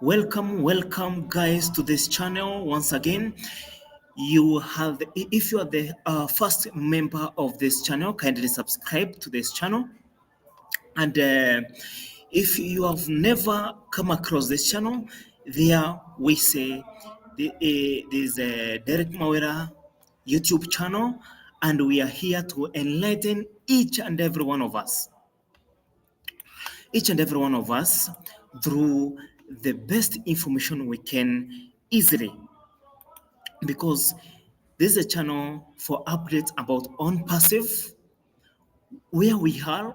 Welcome, guys, to this channel once again. You have, if you are the first member of this channel, kindly subscribe to this channel. And if you have never come across this channel, there we say there's a Derek Mawera YouTube channel, and we are here to enlighten each and every one of us through the best information we can easily, because this is a channel for updates about Onpassive, where we are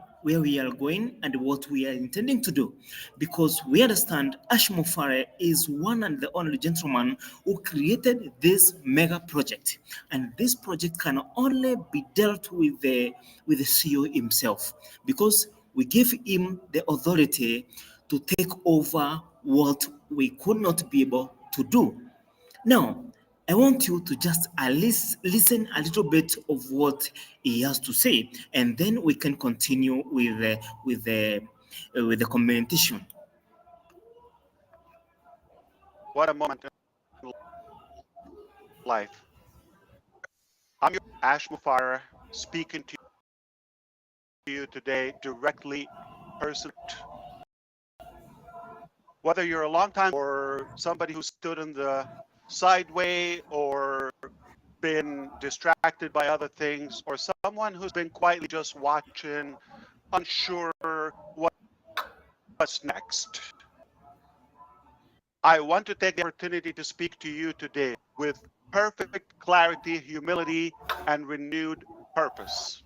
going, and what we are intending to do. Because we understand ASH MUfreh is one and the only gentleman who created this mega project, and this project can only be dealt with the CEO himself, because we give him the authority to take over what we could not be able to do. Now, I want you to just at least listen a little bit of what he has to say, and then we can continue with the commentation. What a moment in life. I'm your ASH MUfreh, speaking to you today directly, personally. Whether you're a long time or somebody who stood in the sideway or been distracted by other things, or someone who's been quietly just watching, unsure what's next. I want to take the opportunity to speak to you today with perfect clarity, humility, and renewed purpose.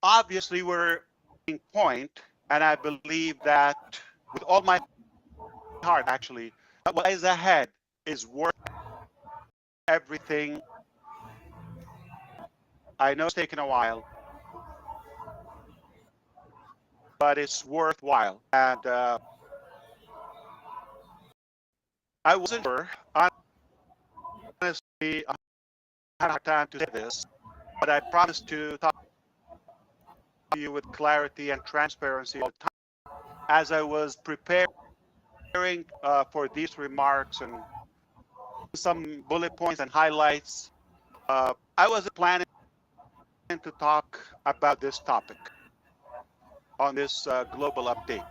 Obviously, we're in point, and I believe that with all my heart, actually, that what is ahead is worth everything. I know it's taken a while, but it's worthwhile. And I wasn't sure, honestly, I had a hard time to say this, but I promised to talk to you with clarity and transparency all the time. As I was preparing for these remarks and some bullet points and highlights, I wasn't planning to talk about this topic on this global update.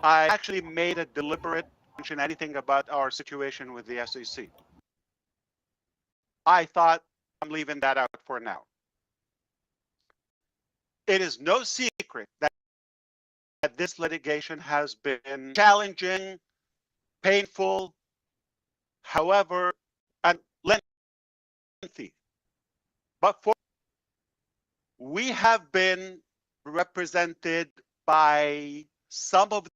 I actually made a deliberate mention anything about our situation with the SEC. I thought I'm leaving that out for now. It is no secret that this litigation has been challenging, painful, however, and lengthy. But we have been represented by some of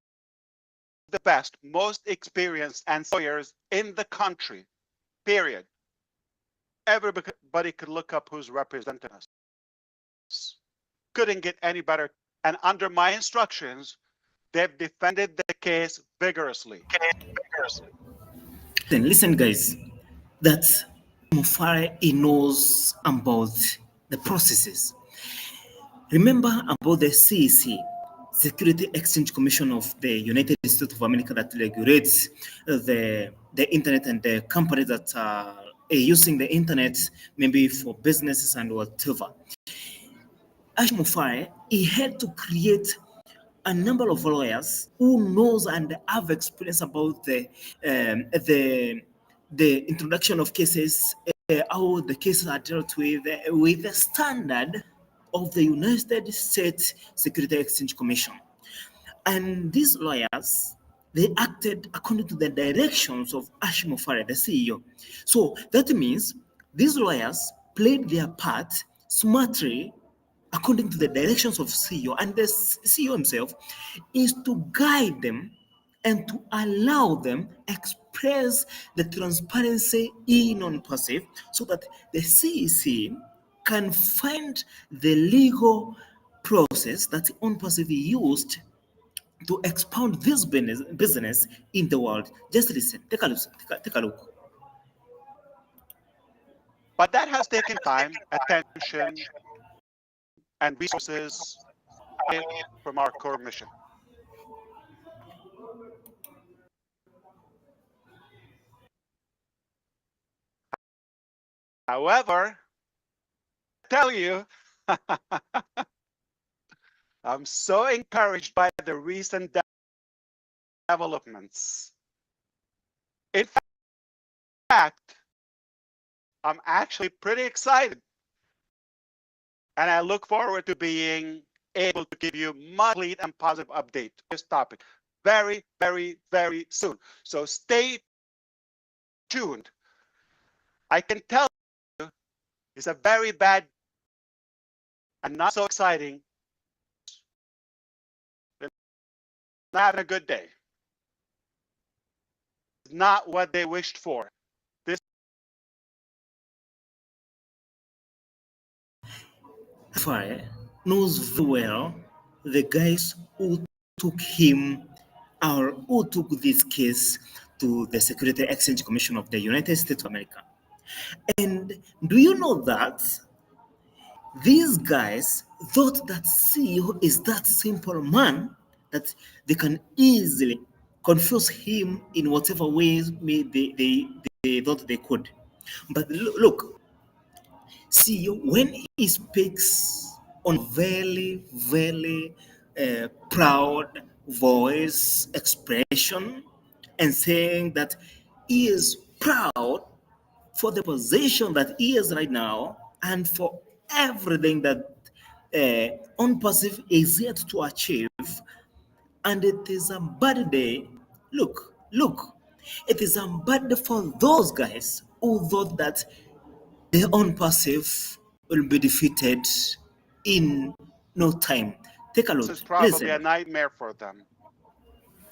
the best, most experienced and lawyers in the country, period. Everybody could look up who's representing us. Couldn't get any better. And under my instructions, they've defended the case vigorously. Listen, guys, that Mufareh knows about the processes. Remember about the CEC, Security Exchange Commission of the United States of America, that regulates the internet and the companies that are using the internet, maybe for businesses and whatever. ASH MUfreh, he had to create a number of lawyers who knows and have experience about the introduction of cases, how the cases are dealt with the standard of the United States Security Exchange Commission. And these lawyers, they acted according to the directions of ASH MUfreh, the CEO. So that means these lawyers played their part smartly according to the directions of CEO, and the CEO himself is to guide them and to allow them express the transparency in Onpassive, so that the CEC can find the legal process that Onpassive used to expound this business in the world. Just listen, take a look, take a look. But that has taken time, attention, and resources from our core mission. However, I tell you, I'm so encouraged by the recent developments. In fact, I'm actually pretty excited. And I look forward to being able to give you much complete and positive update on this topic very, very, very soon. So stay tuned. I can tell you it's a very bad and not so exciting. They're not having a good day. It's not what they wished for. This Mufareh knows very well the guys who took him or who took this case to the Security Exchange Commission of the United States of America. And do you know that these guys thought that CEO is that simple man that they can easily confuse him in whatever ways they thought they could. But look, CEO, when he speaks on very, very proud voice expression and saying that he is proud for the position that he is right now and for everything that Onpassive is yet to achieve. And it is a bad day. Look, it is a bad day for those guys who thought that their Onpassive will be defeated in no time. Take a look. is probably a Listen. nightmare for them.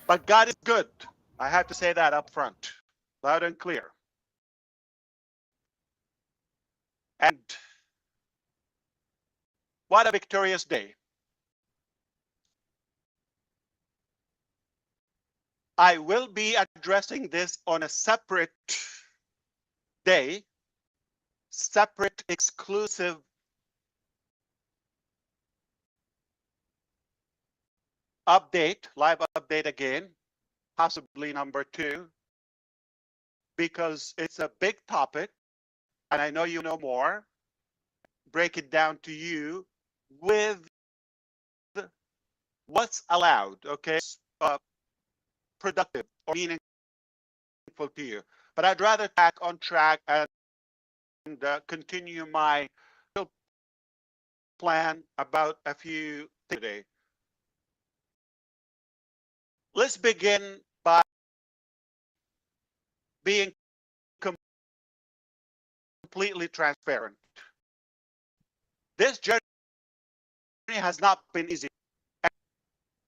But God is good. I have to say that up front, loud and clear. And what a victorious day. I will be addressing this on a separate day, separate exclusive update, live update again, possibly number 2, because it's a big topic and I know you know more. Break it down to you with what's allowed, okay? Productive or meaningful to you. But I'd rather back on track and continue my plan about a few things today. Let's begin by being completely transparent. This journey has not been easy.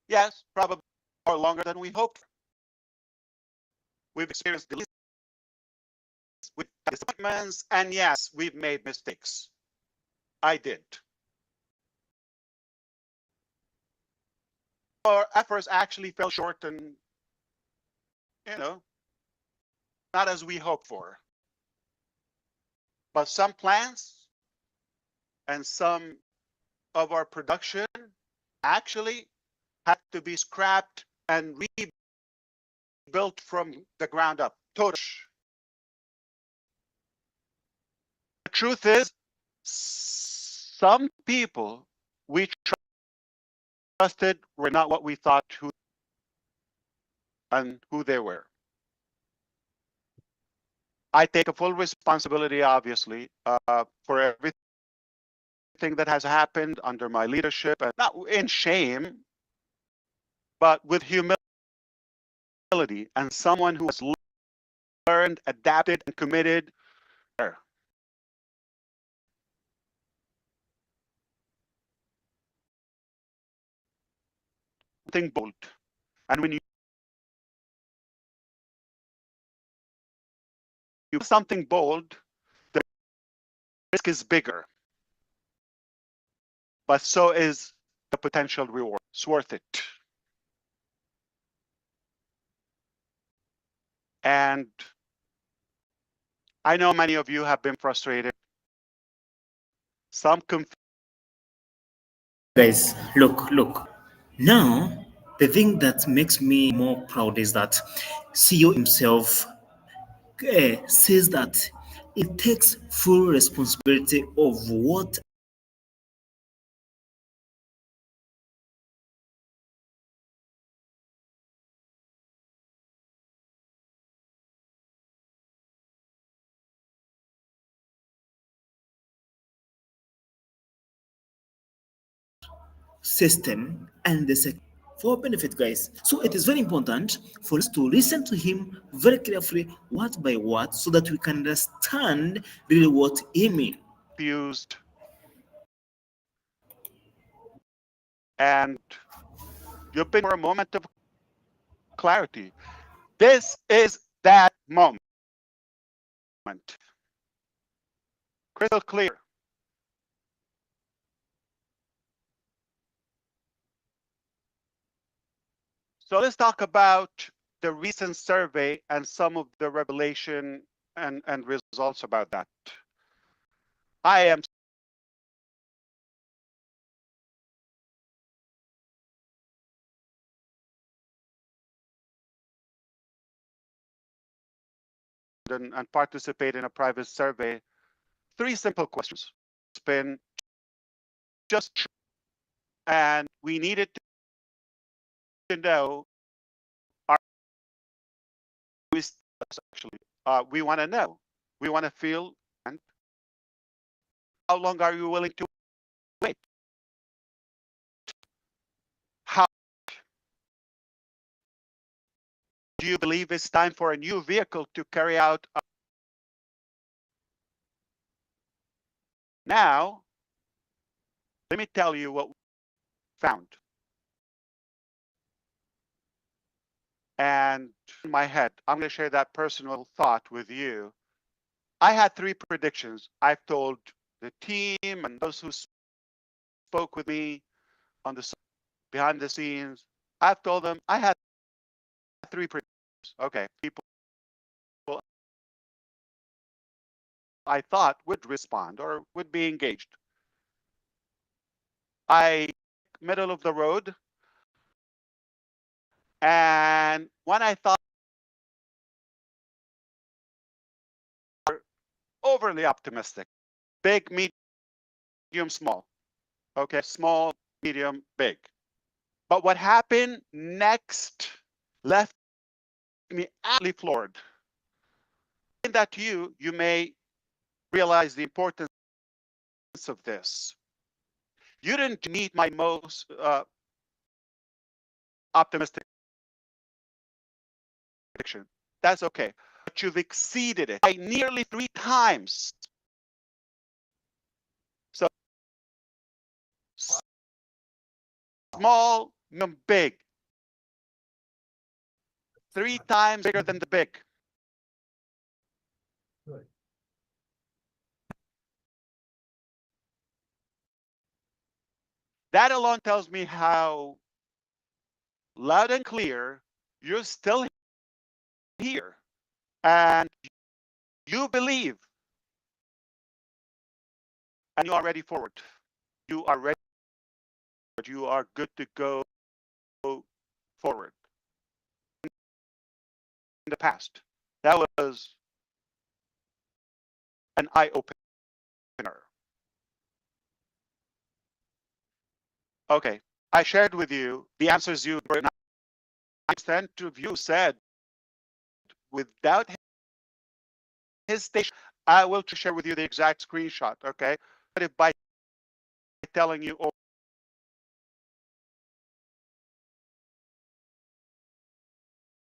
Yes, probably more longer than we hoped. We've experienced delays, we've had disappointments, and yes, we've made mistakes. I did. Our efforts actually fell short and, not as we hoped for. But some plans and some of our production actually had to be scrapped and rebuilt from the ground up. Totally. The truth is, some people we trusted were not what we thought who they were. I take a full responsibility, obviously, for everything that has happened under my leadership, and not in shame, but with humility, and someone who has learned, adapted, and committed. Something bold, and when you do something bold, the risk is bigger, but so is the potential reward. It's worth it. And I know many of you have been frustrated, some confused, Guys, look. Now, the thing that makes me more proud is that CEO himself says that it takes full responsibility of what system and the for benefit, guys. So it is very important for us to listen to him very carefully, word by word, so that we can understand really what he means. Fused, and you've been for a moment of clarity. This is that moment. Crystal clear. So let's talk about the recent survey and some of the revelation and results about that. I am and participate in a private survey. 3 simple questions. It's been just, and we needed to know, are we actually, we want to know, we want to feel, and how long are you willing to wait? How do you believe it's time for a new vehicle to carry out? Now, let me tell you what we found. And in my head, I'm going to share that personal thought with you. I had 3 predictions. I've told the team and those who spoke with me on the behind the scenes. I've told them I had 3 predictions. Okay, people I thought would respond or would be engaged. I middle of the road, and when I thought overly optimistic, big, medium, small. Okay, small, medium, big. But what happened next left me absolutely floored. In that to you, you may realize the importance of this. You didn't meet my most optimistic prediction. That's okay. But you've exceeded it by nearly 3 times. So small, medium, big. 3 times bigger than the big. Good. That alone tells me how loud and clear you're still here and you believe and you are ready forward. You are ready. You are good to go forward. In the past, that was an eye opener. Okay, I shared with you the answers you were 90% of you said without hesitation. I will share with you the exact screenshot. Okay, but if by telling you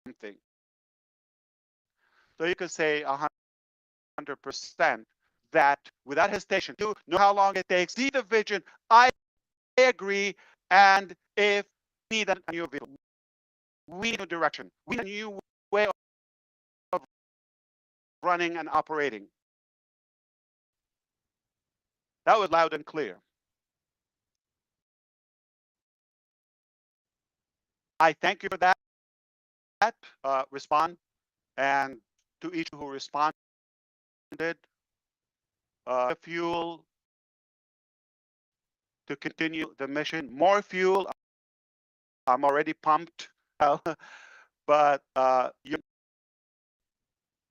something, so you could say 100% that without hesitation, you know how long it takes. See the vision. I agree. And if we need a new vehicle, we need a direction, we need a new way of running and operating. That was loud and clear. I thank you for that respond, and to each who responded, fuel to continue the mission. More fuel. I'm already pumped, but the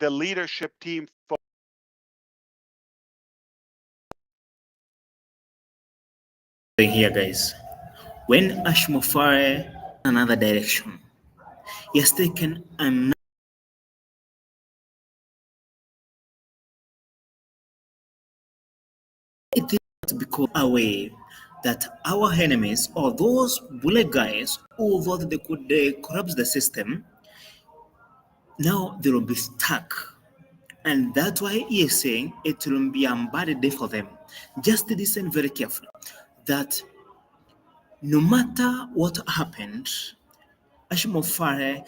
leadership team. Here, guys, when ASH MUfreh another direction, he has taken another because aware that our enemies or those bullet guys who thought they could corrupt the system, now they will be stuck. And that's why he is saying it will be a bad day for them. Just listen very carefully that no matter what happened, ASH MUfreh,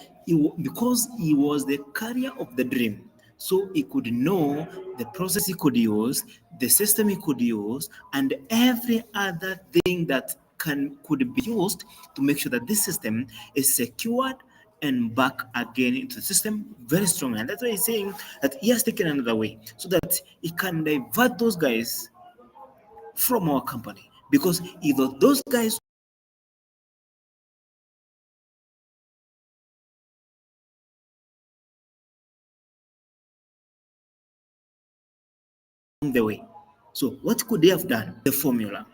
because he was the carrier of the dream, so he could know the process he could use, the system he could use, and every other thing that could be used to make sure that this system is secured and back again into the system very strong. And that's why he's saying that he has taken another way so that he can divert those guys from our company. Because either those guys the way. So what could they have done? The formula.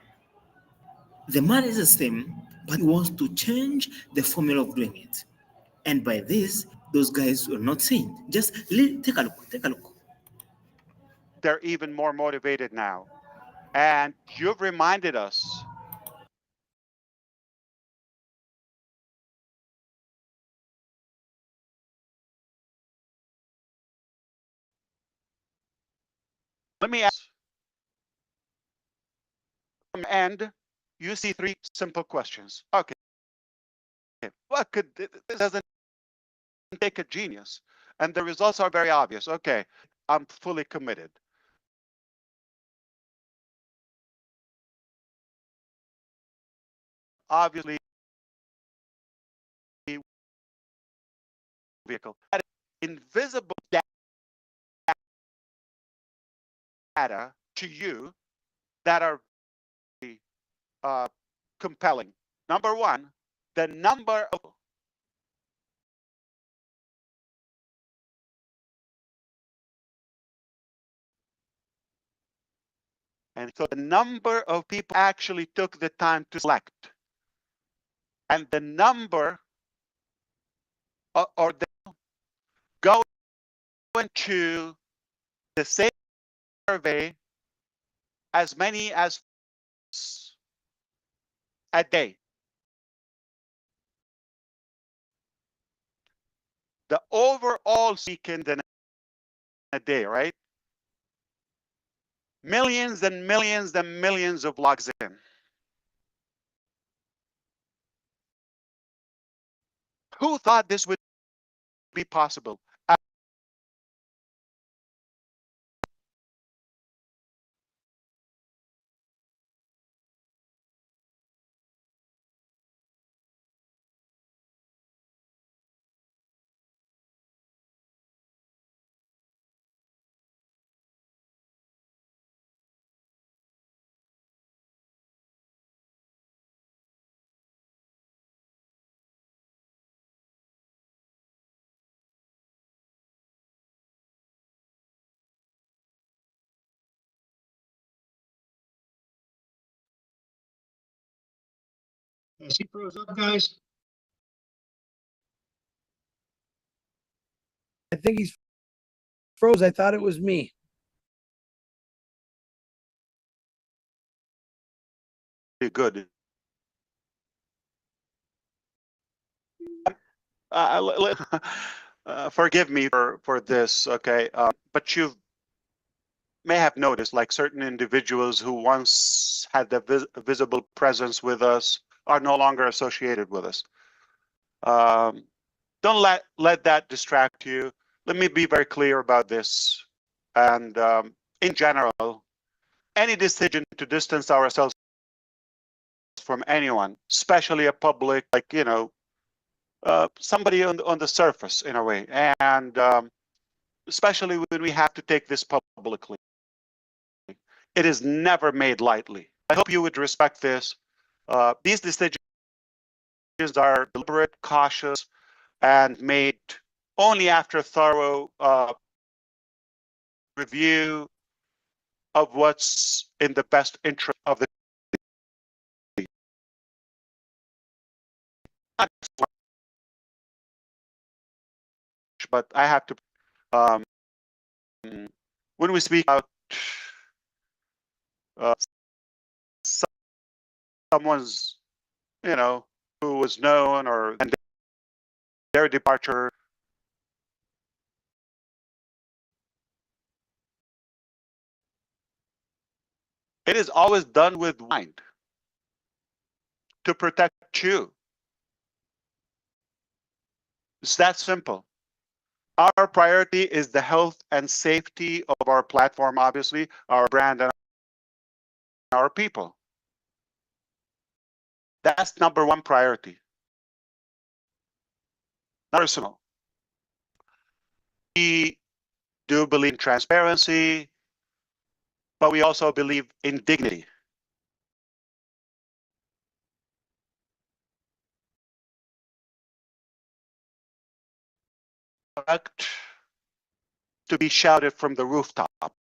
The man is the same, but he wants to change the formula of doing it. And by this, those guys will not sing. Just take a look. Take a look. They're even more motivated now. And you've reminded us let me ask, and you see three simple questions. Okay, what could this doesn't take a genius, and the results are very obvious. Okay, I'm fully committed. Obviously, vehicle invisible data to you that are compelling. Number one, the number of and so the number of people actually took the time to select, and the number or the go into the same survey as many as a day. The overall weekend in a day, right? Millions and millions and millions of logs in. Who thought this would be possible? Is he froze up, guys? I think he's froze. I thought it was me. Good. Forgive me for this, okay? But you may have noticed, like certain individuals who once had the visible presence with us are no longer associated with us. Don't let that distract you. Let me be very clear about this. And in general, any decision to distance ourselves from anyone, especially a public, like, somebody on the surface in a way, and especially when we have to take this publicly, it is never made lightly. I hope you would respect this. These decisions are deliberate, cautious, and made only after thorough review of what's in the best interest of the community. But I have to, when we speak about uh, someone's, who was known or and their departure, it is always done with mind to protect you. It's that simple. Our priority is the health and safety of our platform, obviously, our brand, and our people. That's number one priority. Personal. We do believe in transparency, but we also believe in dignity. To be shouted from the rooftop.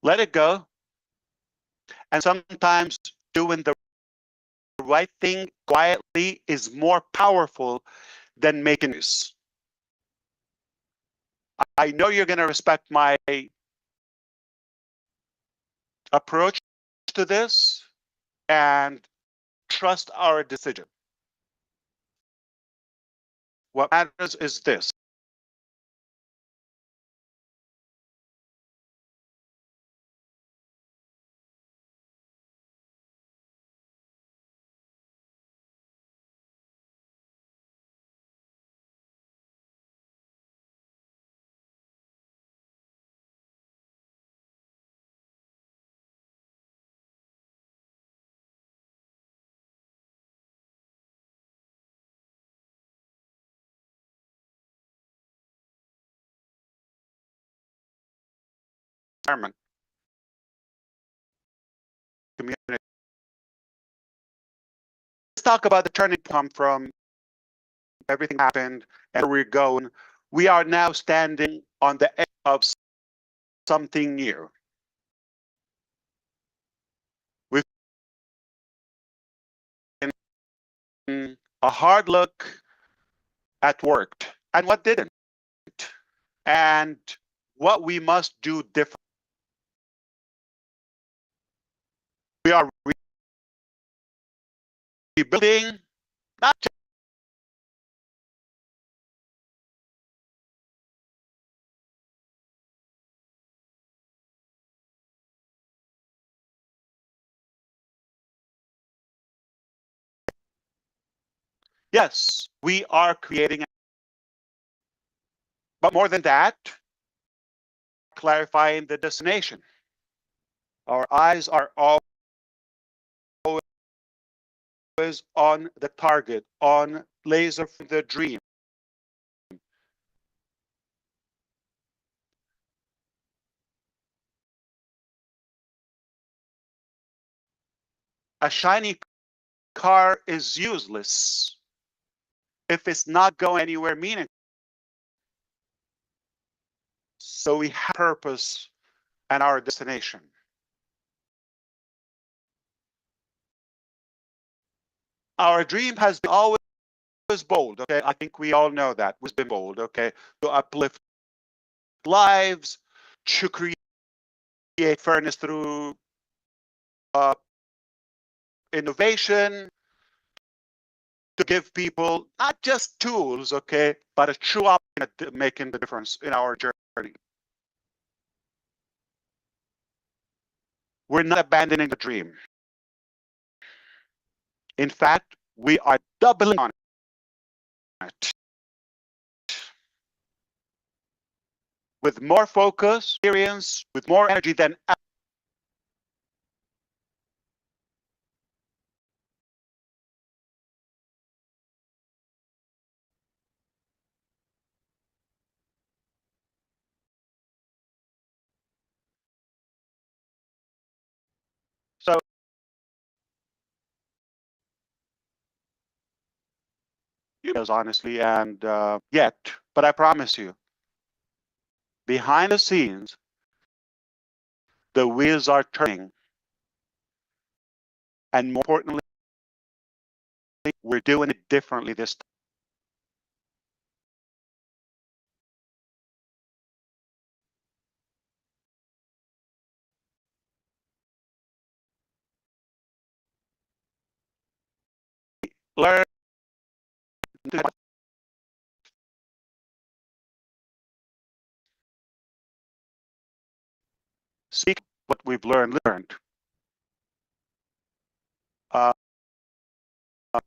Let it go. And sometimes doing the right thing quietly is more powerful than making news. I know you're going to respect my approach to this and trust our decision. What matters is this. Environment, community. Let's talk about the turning point from everything happened and where we're going. We are now standing on the edge of something new. We've been a hard look at work and what didn't, and what we must do differently. We are rebuilding, not just yes, we are creating, but more than that, clarifying the destination. Our eyes are always on the target, on laser from the dream. A shiny car is useless if it's not going anywhere meaningful. So we have purpose and our destination. Our dream has been always bold, okay? I think we all know that. We've been bold, okay? To uplift lives, to create fairness through innovation, to give people not just tools, okay, but a true option at making the difference in our journey. We're not abandoning the dream. In fact, we are doubling on it with more focus, experience, with more energy than ever. videos, honestly, and yet, but I promise you, behind the scenes, the wheels are turning. And more importantly, we're doing it differently this time. Learn to speak what we've learned.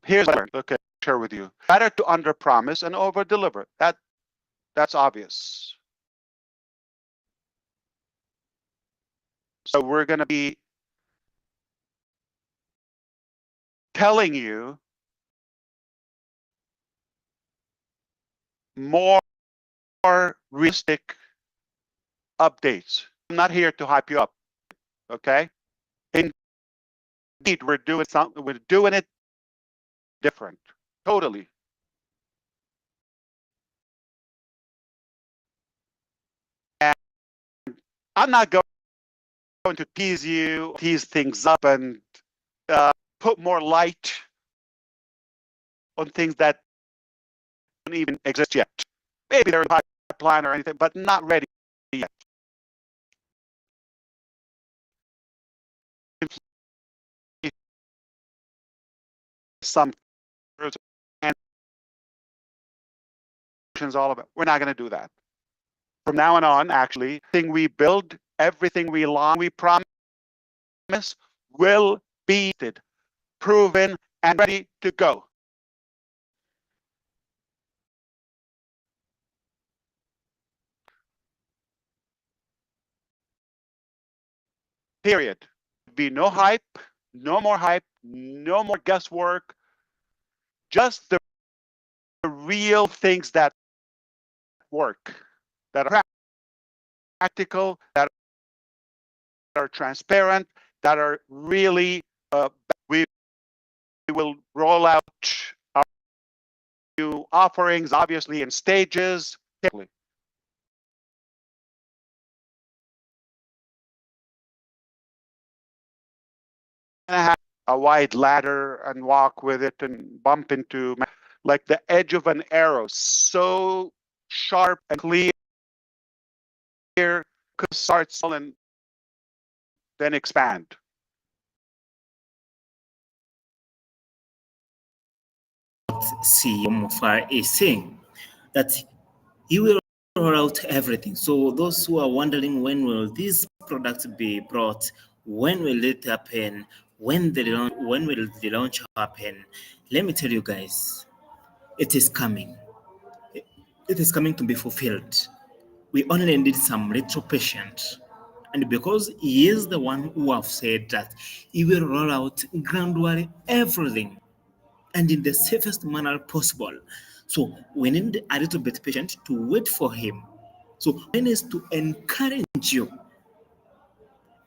Here's what I learned. Okay, share with you. Better to underpromise and overdeliver. That's obvious. So we're going to be telling you more realistic updates. I'm not here to hype you up. Okay. Indeed, we're doing something. We're doing it different. Totally. And I'm not going to tease things up, and put more light on things that don't even exist yet. Maybe they're in the pipeline or anything, but not ready yet. Some all of it. We're not going to do that. From now on, actually, everything we build, everything we promise will be proven and ready to go. Period. Be no hype, no more guesswork, just the real things that work, that are practical, that are transparent, that are really, we will roll out our new offerings, obviously in stages. Have a wide ladder and walk with it and bump into like the edge of an arrow, so sharp and clear, could start small and then expand. CEO Mufareh is saying that he will roll out everything. So those who are wondering when will these products be brought, when will it happen, when will the launch happen? Let me tell you guys, it is coming. It is coming to be fulfilled. We only need some little patience. And because he is the one who have said that he will roll out gradually everything and in the safest manner possible. So we need a little bit patient to wait for him. So mine is to encourage you.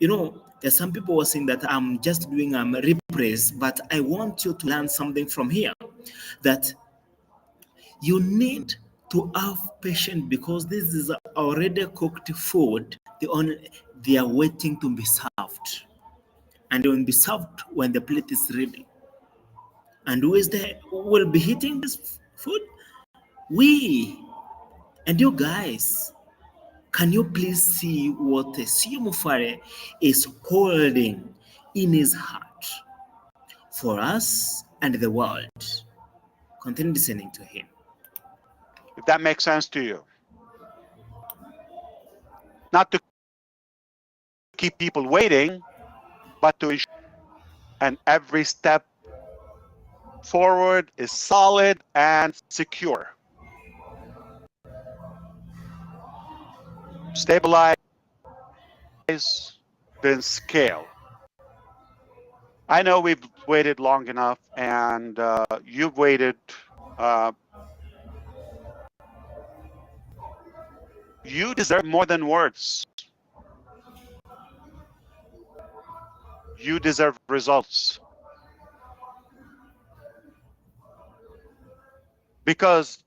You know, there's some people were saying that I'm just doing reprise, but I want you to learn something from here. That you need to have patience because this is already cooked food. They are waiting to be served, and they will be served when the plate is ready. And who is there who will be eating this food? We. And you guys, can you please see what CEO Mufareh is holding in his heart for us and the world? Continue listening to him. If that makes sense to you. Not to keep people waiting, but to ensure and every step forward is solid and secure. Stabilize, then scale. I know we've waited long enough, and you've waited. You deserve more than words. You deserve results. because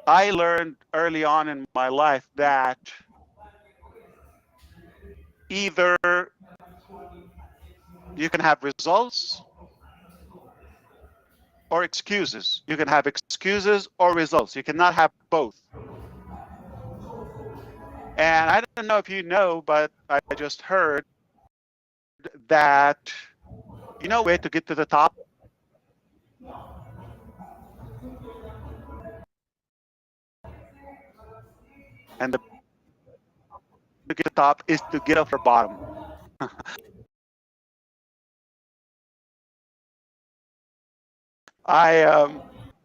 I learned early on in my life that either you can have results or excuses. You can have excuses or results. You cannot have both. And I don't know if you know, but I just heard that way to get to the top. And the to get to the top is to get off the bottom.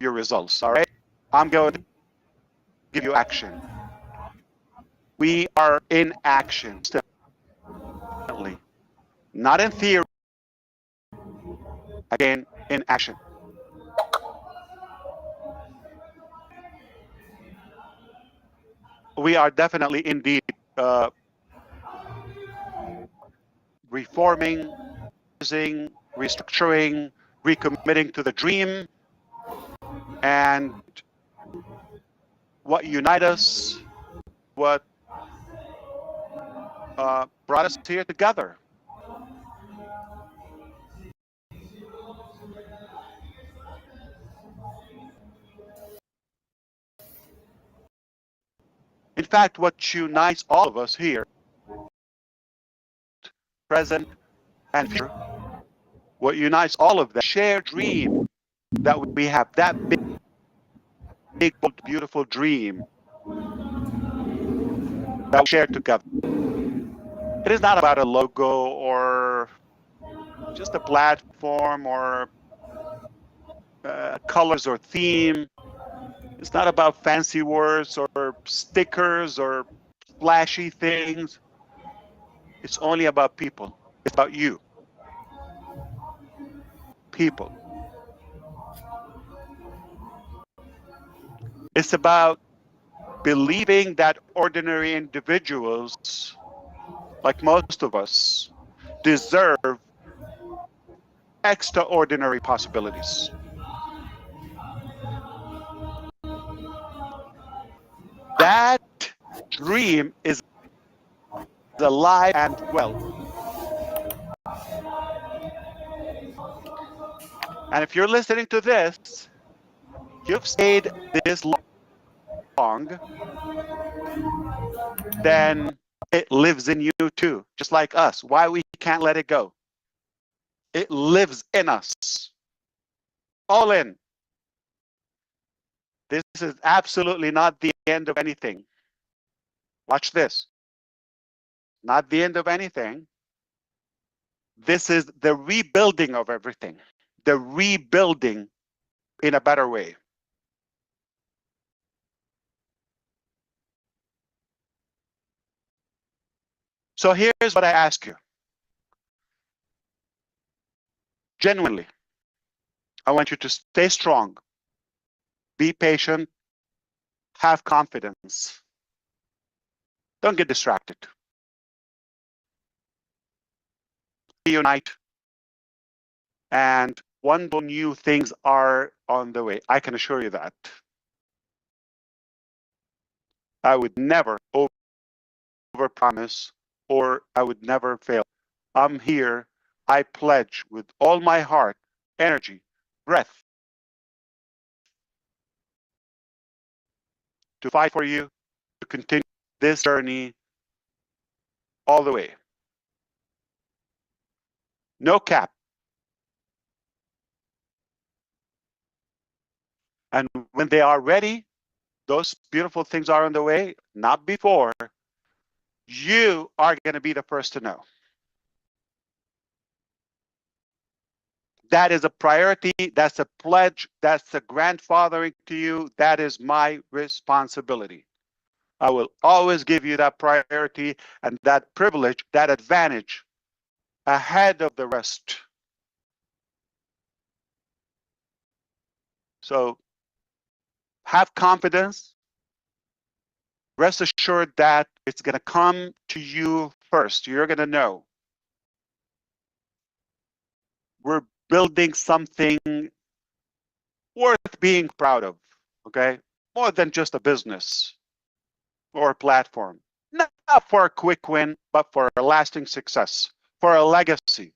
Your results, all right? I'm going to give you action. We are in action, constantly, not in theory, again, in action. We are definitely indeed reforming, restructuring, recommitting to the dream, and what unites us, what brought us here together. In fact, what unites all of us here, present and future, what unites all of them, shared dream that we have, that big, bold, beautiful dream that we share together. It is not about a logo or just a platform or colors or theme. It's not about fancy words or stickers or flashy things. It's only about people. It's about you. People. It's about believing that ordinary individuals, like most of us, deserve extraordinary possibilities. That dream is alive and well. And if you're listening to this, you've stayed this long, then it lives in you too, just like us. Why we can't let it go? It lives in us. All in. This is absolutely not the end of anything. Watch this. Not the end of anything. This is the rebuilding of everything. The rebuilding in a better way. So here's what I ask you. Genuinely, I want you to stay strong, be patient, have confidence. Don't get distracted. Reunite. And wonderful new things are on the way. I can assure you that. I would never overpromise, or I would never fail. I'm here. I pledge with all my heart, energy, breath to fight for you, to continue this journey all the way. No cap. And when they are ready, those beautiful things are on the way, not before. You are going to be the first to know. That is a priority. That's a pledge. That's a grandfathering to you. That is my responsibility. I will always give you that priority and that privilege, that advantage ahead of the rest. So have confidence. Rest assured that it's going to come to you first. You're going to know. We're building something worth being proud of. okay? More than just a business or a platform. Not for a quick win, but for a lasting success, for a legacy.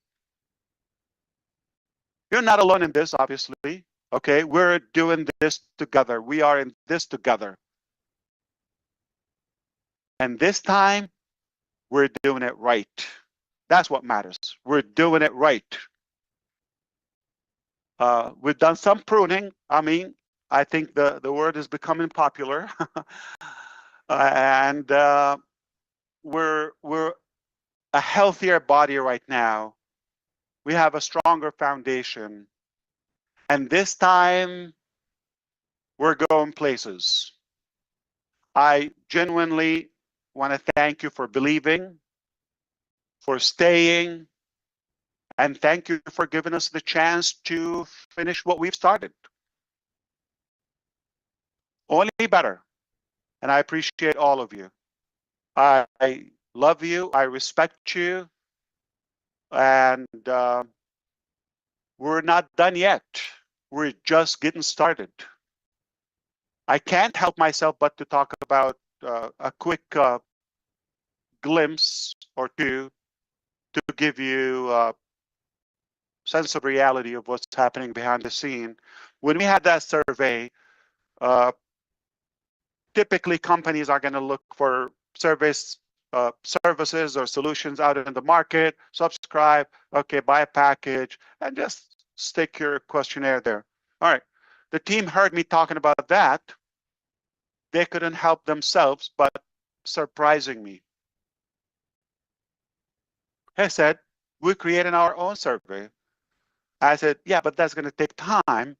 You're not alone in this, obviously, okay? We're doing this together. We are in this together. And this time, we're doing it right. That's what matters. We're doing it right. We've done some pruning. I mean, I think the word is becoming popular. And we're a healthier body right now. We have a stronger foundation. And this time, we're going places. I genuinely want to thank you for believing, for staying, and thank you for giving us the chance to finish what we've started. Only better. And I appreciate all of you. I love you. I respect you. And we're not done yet. We're just getting started. I can't help myself but to talk about a quick glimpse or two to give you a sense of reality of what's happening behind the scene. When we had that survey, typically companies are going to look for services or solutions out in the market, subscribe, okay, buy a package, and just stick your questionnaire there. All right. The team heard me talking about that. They couldn't help themselves but surprising me. He said, we're creating our own survey. I said, yeah, but that's going to take time.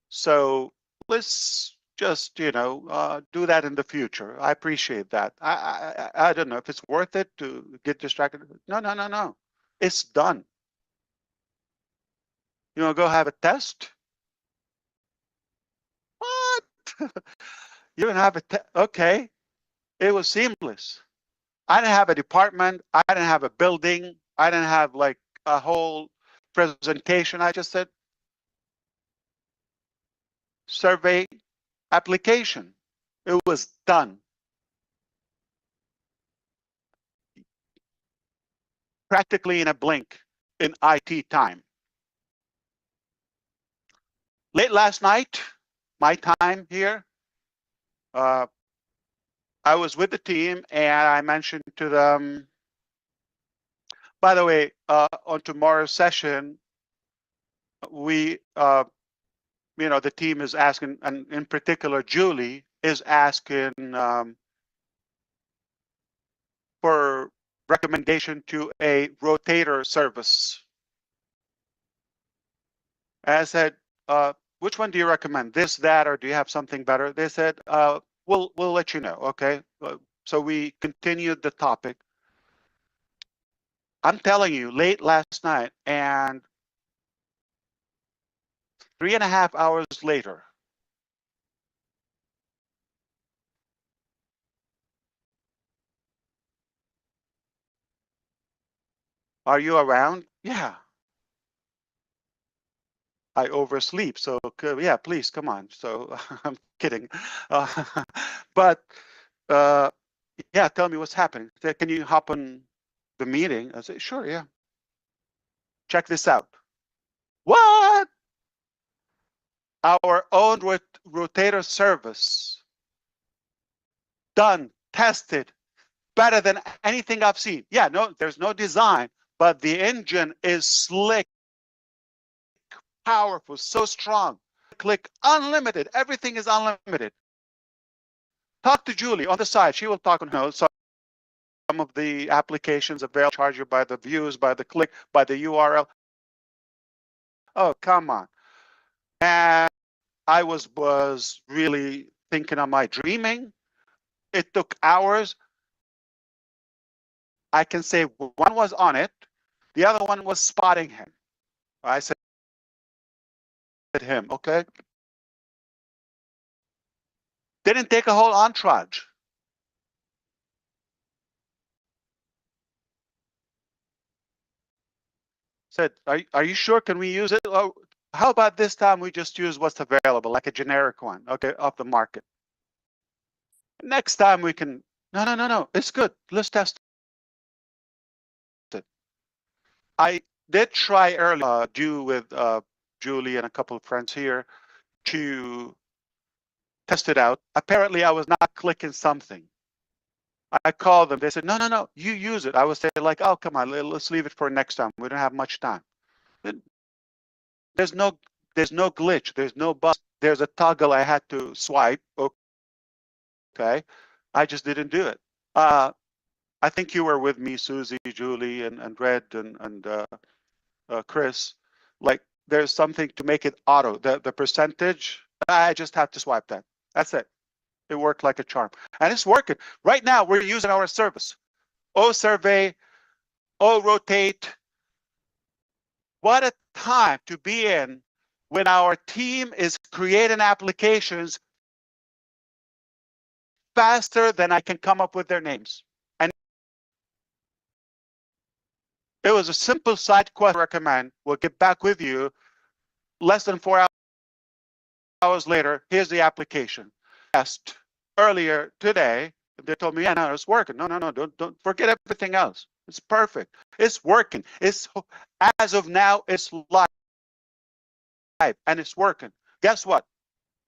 So let's just, do that in the future. I appreciate that. I don't know if it's worth it to get distracted. No. It's done. You want to go have a test? What? You don't have a test? Okay. It was seamless. I didn't have a department. I didn't have a building. I didn't have like a whole presentation. I just said, survey application. It was done. Practically in a blink in IT time. Late last night, my time here, I was with the team and I mentioned to them, by the way, on tomorrow's session, we, the team is asking, and in particular, Julie is asking for recommendation to a rotator service. I said, which one do you recommend? This, that, or do you have something better? They said, we'll let you know. Okay. So we continued the topic. I'm telling you, late last night and 3.5 hours later, are you around? Yeah. I oversleep. So yeah, please come on. So I'm kidding. But yeah, tell me what's happening. Can you hop on the meeting? I said, sure, yeah. Check this out. What? Our own rotator service, done, tested, better than anything I've seen. Yeah, no, there's no design, but the engine is slick, powerful, so strong. Click unlimited. Everything is unlimited. Talk to Julie on the side. She will talk on some of the applications available, charge you by the views, by the click, by the URL. Oh, come on. And I was really thinking, am I dreaming? It took hours. I can say one was on it. The other one was spotting him. I said him, okay? Didn't take a whole entourage. Said, are you sure? Can we use it? Oh, how about this time we just use what's available, like a generic one, okay, off the market. Next time we can, no, it's good. Let's test it. I did try earlier, due with Julie and a couple of friends here, to test it out. Apparently, I was not clicking something. I called them. They said, no, you use it. I was saying like, oh, come on, let's leave it for next time. We don't have much time. There's no glitch. There's no bug. There's a toggle I had to swipe. Okay, I just didn't do it. I think you were with me, Susie, Julie, and Red, and Chris. Like, there's something to make it auto. The percentage, I just had to swipe that. That's it. It worked like a charm. And it's working. Right now, we're using our service. Survey, Rotate. What a time to be in when our team is creating applications faster than I can come up with their names. And it was a simple side quest recommend. We'll get back with you less than 4 hours later. Here's the application. Test earlier today. They told me, yeah, no, it's working. No, don't forget everything else. It's perfect. It's working. It's, as of now, it's live and it's working. Guess what?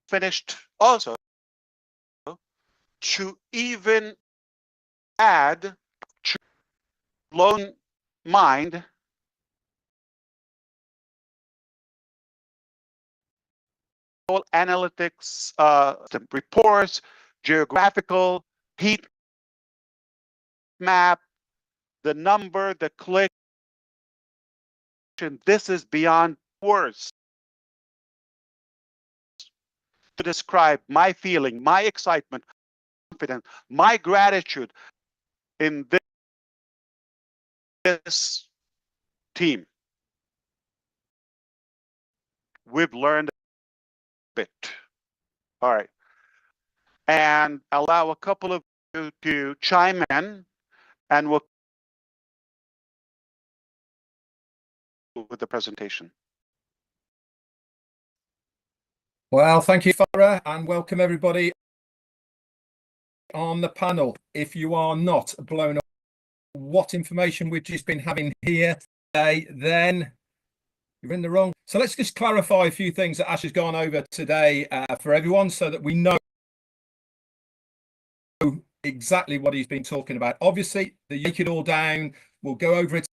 Finished also to even add loan mind analytics, reports, geographical heat map, the number, the click. This is beyond words to describe my feeling, my excitement, confidence, my gratitude in this team. We've learned a bit. All right. And allow a couple of you to chime in, and we'll with the presentation. Well, thank you, Farah, and welcome everybody on the panel. If you are not blown up what information we've just been having here today, then you're in the wrong. So let's just clarify a few things that Ash has gone over today for everyone, so that we know exactly what he's been talking about. Obviously, the break it all down, we'll go over it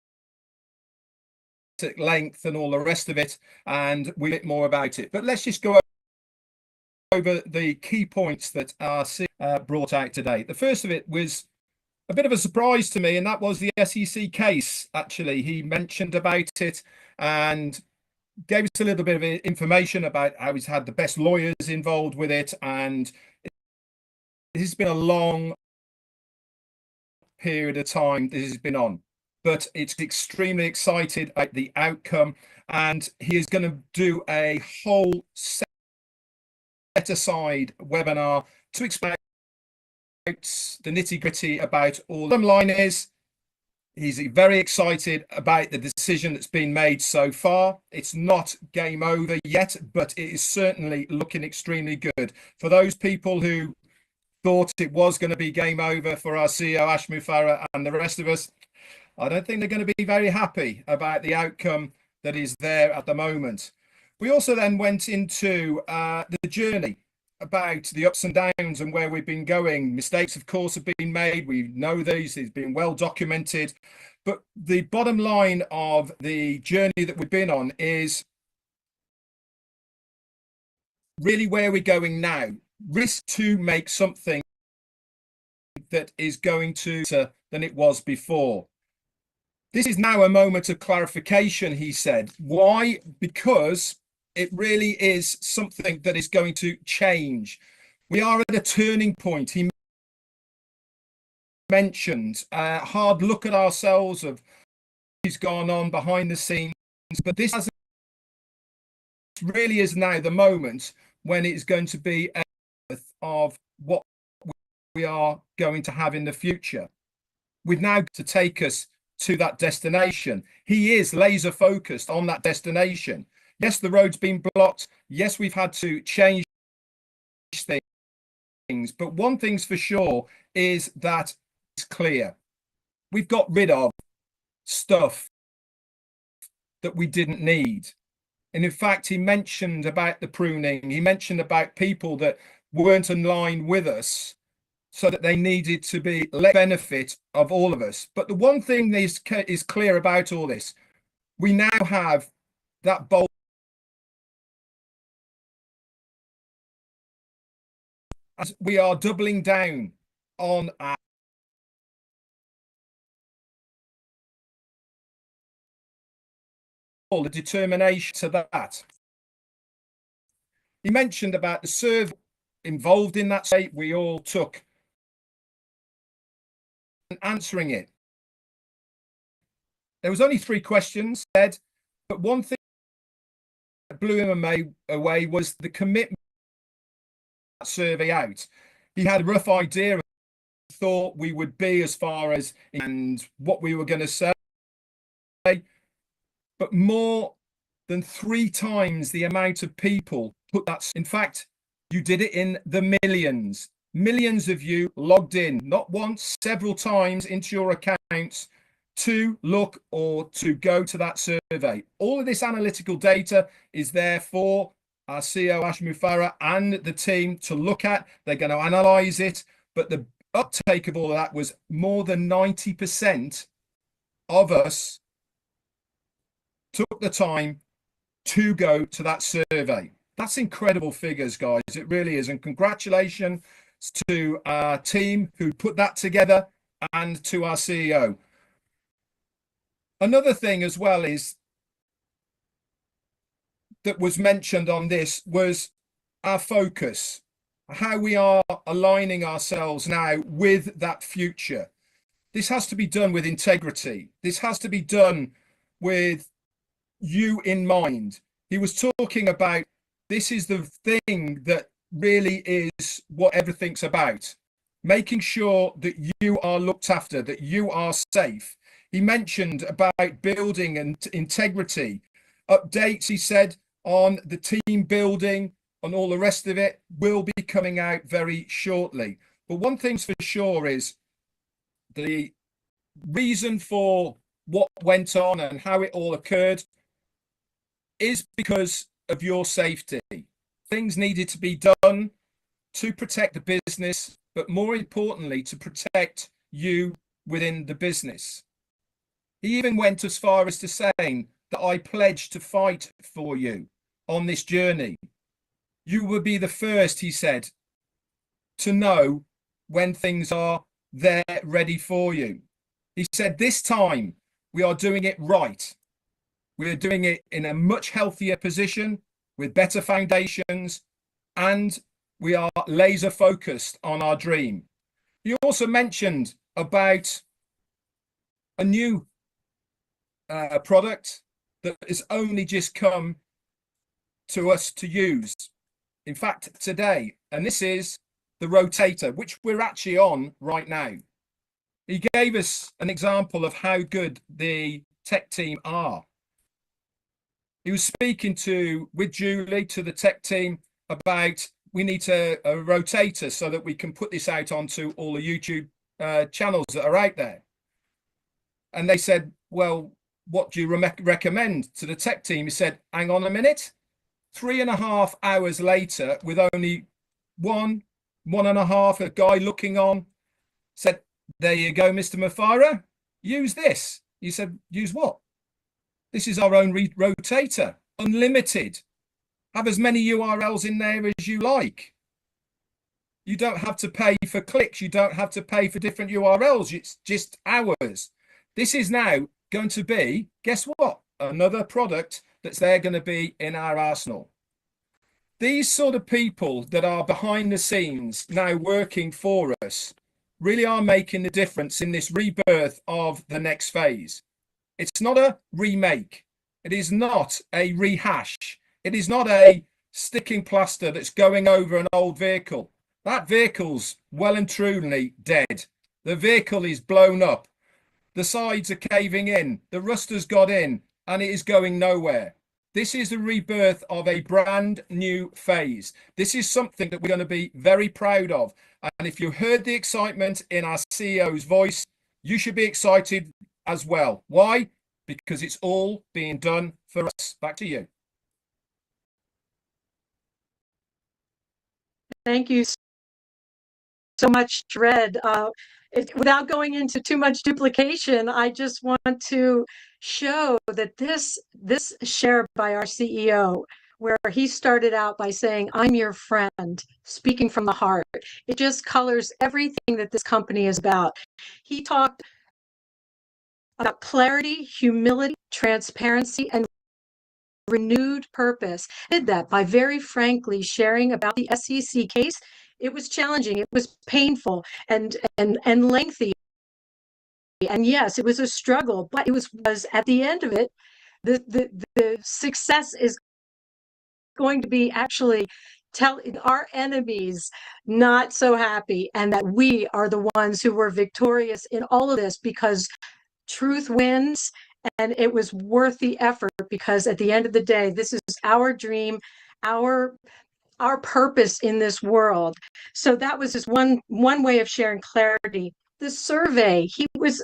at length and all the rest of it, and we'll bit more about it. But let's just go over the key points that are brought out today. The first of it was a bit of a surprise to me, and that was the SEC case. Actually, he mentioned about it and gave us a little bit of information about how he's had the best lawyers involved with it, and this has been a long period of time this has been on, but it's extremely excited at the outcome, and he is going to do a whole set aside webinar to explain the nitty-gritty about all. The bottom line is he's very excited about the decision that's been made so far. It's not game over yet, but it is certainly looking extremely good. For those people who thought it was going to be game over for our CEO ASH MUfreh and the rest of us, I don't think they're going to be very happy about the outcome that is there at the moment. We also then went into the journey about the ups and downs and where we've been going. Mistakes, of course, have been made. We know these. It's been well documented. But the bottom line of the journey that we've been on is really where we're going now. Risk to make something that is going to be better than it was before. This is now a moment of clarification, he said. Why? Because it really is something that is going to change. We are at a turning point. He mentioned a hard look at ourselves of what's gone on behind the scenes, but this really is now the moment when it's going to be a of what we are going to have in the future. We've now to take us to that destination. He is laser focused on that destination. Yes, the road's been blocked. Yes, we've had to change things. But one thing's for sure is that it's clear. We've got rid of stuff that we didn't need. And in fact, he mentioned about the pruning. He mentioned about people that weren't in line with us, so that they needed to be let benefit of all of us. But the one thing that is clear about all this, we now have that bold. As we are doubling down on our the determination to that. He mentioned about the survey involved in that state. We all took answering it. There was only 3 questions said, but one thing that blew him away was the commitment that survey out. He had a rough idea of thought we would be as far as and what we were going to say, but more than 3 times the amount of people put that. In fact, you did it in the millions. Millions of you logged in, not once, several times into your accounts to look or to go to that survey. All of this analytical data is there for our CEO, ASH MUfreh, and the team to look at. They're going to analyze it. But the uptake of all of that was more than 90% of us took the time to go to that survey. That's incredible figures, guys. It really is. And congratulations to our team who put that together and to our CEO. Another thing as well is that was mentioned on this was our focus, how we are aligning ourselves now with that future. This has to be done with integrity. This has to be done with you in mind. He was talking about this is the thing that really is what everything's about, making sure that you are looked after, that you are safe. He mentioned about building and integrity, updates, he said, on the team building and all the rest of it will be coming out very shortly. But one thing's for sure is the reason for what went on and how it all occurred is because of your safety. Things needed to be done to protect the business, but more importantly, to protect you within the business. He even went as far as to saying that I pledge to fight for you on this journey. You will be the first, he said, to know when things are there ready for you. He said, this time we are doing it right. We are doing it in a much healthier position with better foundations, and we are laser focused on our dream. He also mentioned about a new product that has only just come to us to use. In fact, today, and this is the rotator, which we're actually on right now. He gave us an example of how good the tech team are. He was speaking with Julie, to the tech team, about we need a rotator so that we can put this out onto all the YouTube channels that are out there. And they said, well, what do you recommend to the tech team? He said, hang on a minute. 3.5 hours later, with only 1.5, a guy looking on, said, there you go, Mr. Mufareh, use this. He said, use what? This is our own rotator, unlimited. Have as many URLs in there as you like. You don't have to pay for clicks. You don't have to pay for different URLs. It's just ours. This is now going to be, guess what? Another product that's there going to be in our arsenal. These sort of people that are behind the scenes now working for us really are making the difference in this rebirth of the next phase. It's not a remake. It is not a rehash. It is not a sticking plaster that's going over an old vehicle. That vehicle's well and truly dead. The vehicle is blown up. The sides are caving in. The rust has got in and it is going nowhere. This is the rebirth of a brand new phase. This is something that we're going to be very proud of. And if you heard the excitement in our CEO's voice, you should be excited as well. Why? Because it's all being done for us. Back to you. Thank you so much, Red. Without going into too much duplication, I just want to show that this share by our CEO, where he started out by saying, "I'm your friend," speaking from the heart, it just colors everything that this company is about. He talked about clarity, humility, transparency, and renewed purpose. Did that by very frankly sharing about the SEC case. It was challenging, it was painful and lengthy. And yes, it was a struggle, but it was at the end of it, the success is going to be actually tell our enemies not so happy, and that we are the ones who were victorious in all of this, because truth wins, and it was worth the effort, because at the end of the day, this is our dream, our purpose in this world. So that was just one way of sharing clarity. The survey, he was,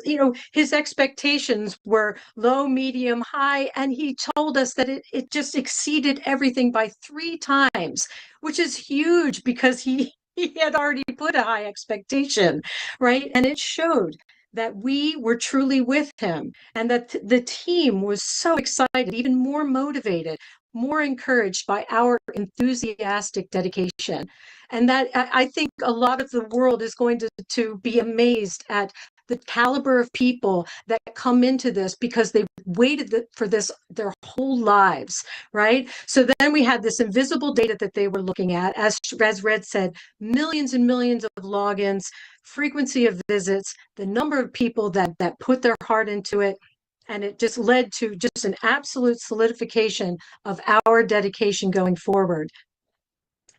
his expectations were low, medium, high, and he told us that it just exceeded everything by 3 times, which is huge, because he had already put a high expectation, right? And it showed that we were truly with him, and that the team was so excited, even more motivated, more encouraged by our enthusiastic dedication. And that I think a lot of the world is going to be amazed at the caliber of people that come into this, because they waited for this their whole lives, right? So then we had this invisible data that they were looking at, as Red said, millions and millions of logins, frequency of visits, the number of people that put their heart into it. And it just led to just an absolute solidification of our dedication going forward.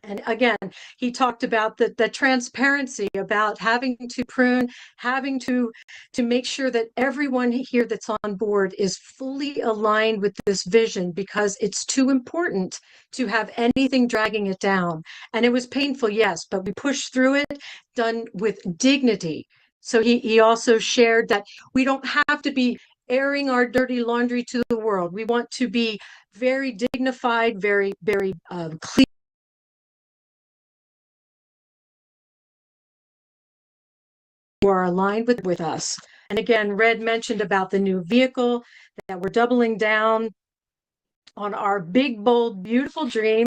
And again, he talked about the transparency, about having to prune, having to make sure that everyone here that's on board is fully aligned with this vision, because it's too important to have anything dragging it down. And it was painful, yes, but we pushed through it, done with dignity. So he also shared that we don't have to be airing our dirty laundry to the world. We want to be very dignified, very, very clear. Who are aligned with us. And again, Red mentioned about the new vehicle, that we're doubling down on our big, bold, beautiful dream.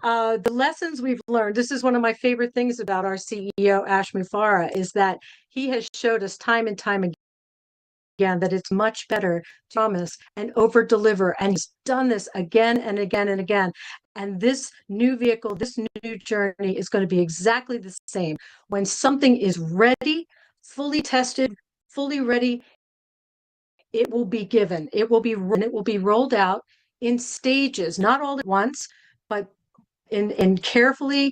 The lessons we've learned, this is one of my favorite things about our CEO, ASH MUfreh, is that he has showed us time and time again that it's much better to promise and over deliver. And he's done this again and again and again. And this new vehicle, this new journey is going to be exactly the same. When something is ready, fully tested, fully ready, it will be given. It will be rolled out in stages, not all at once, but in carefully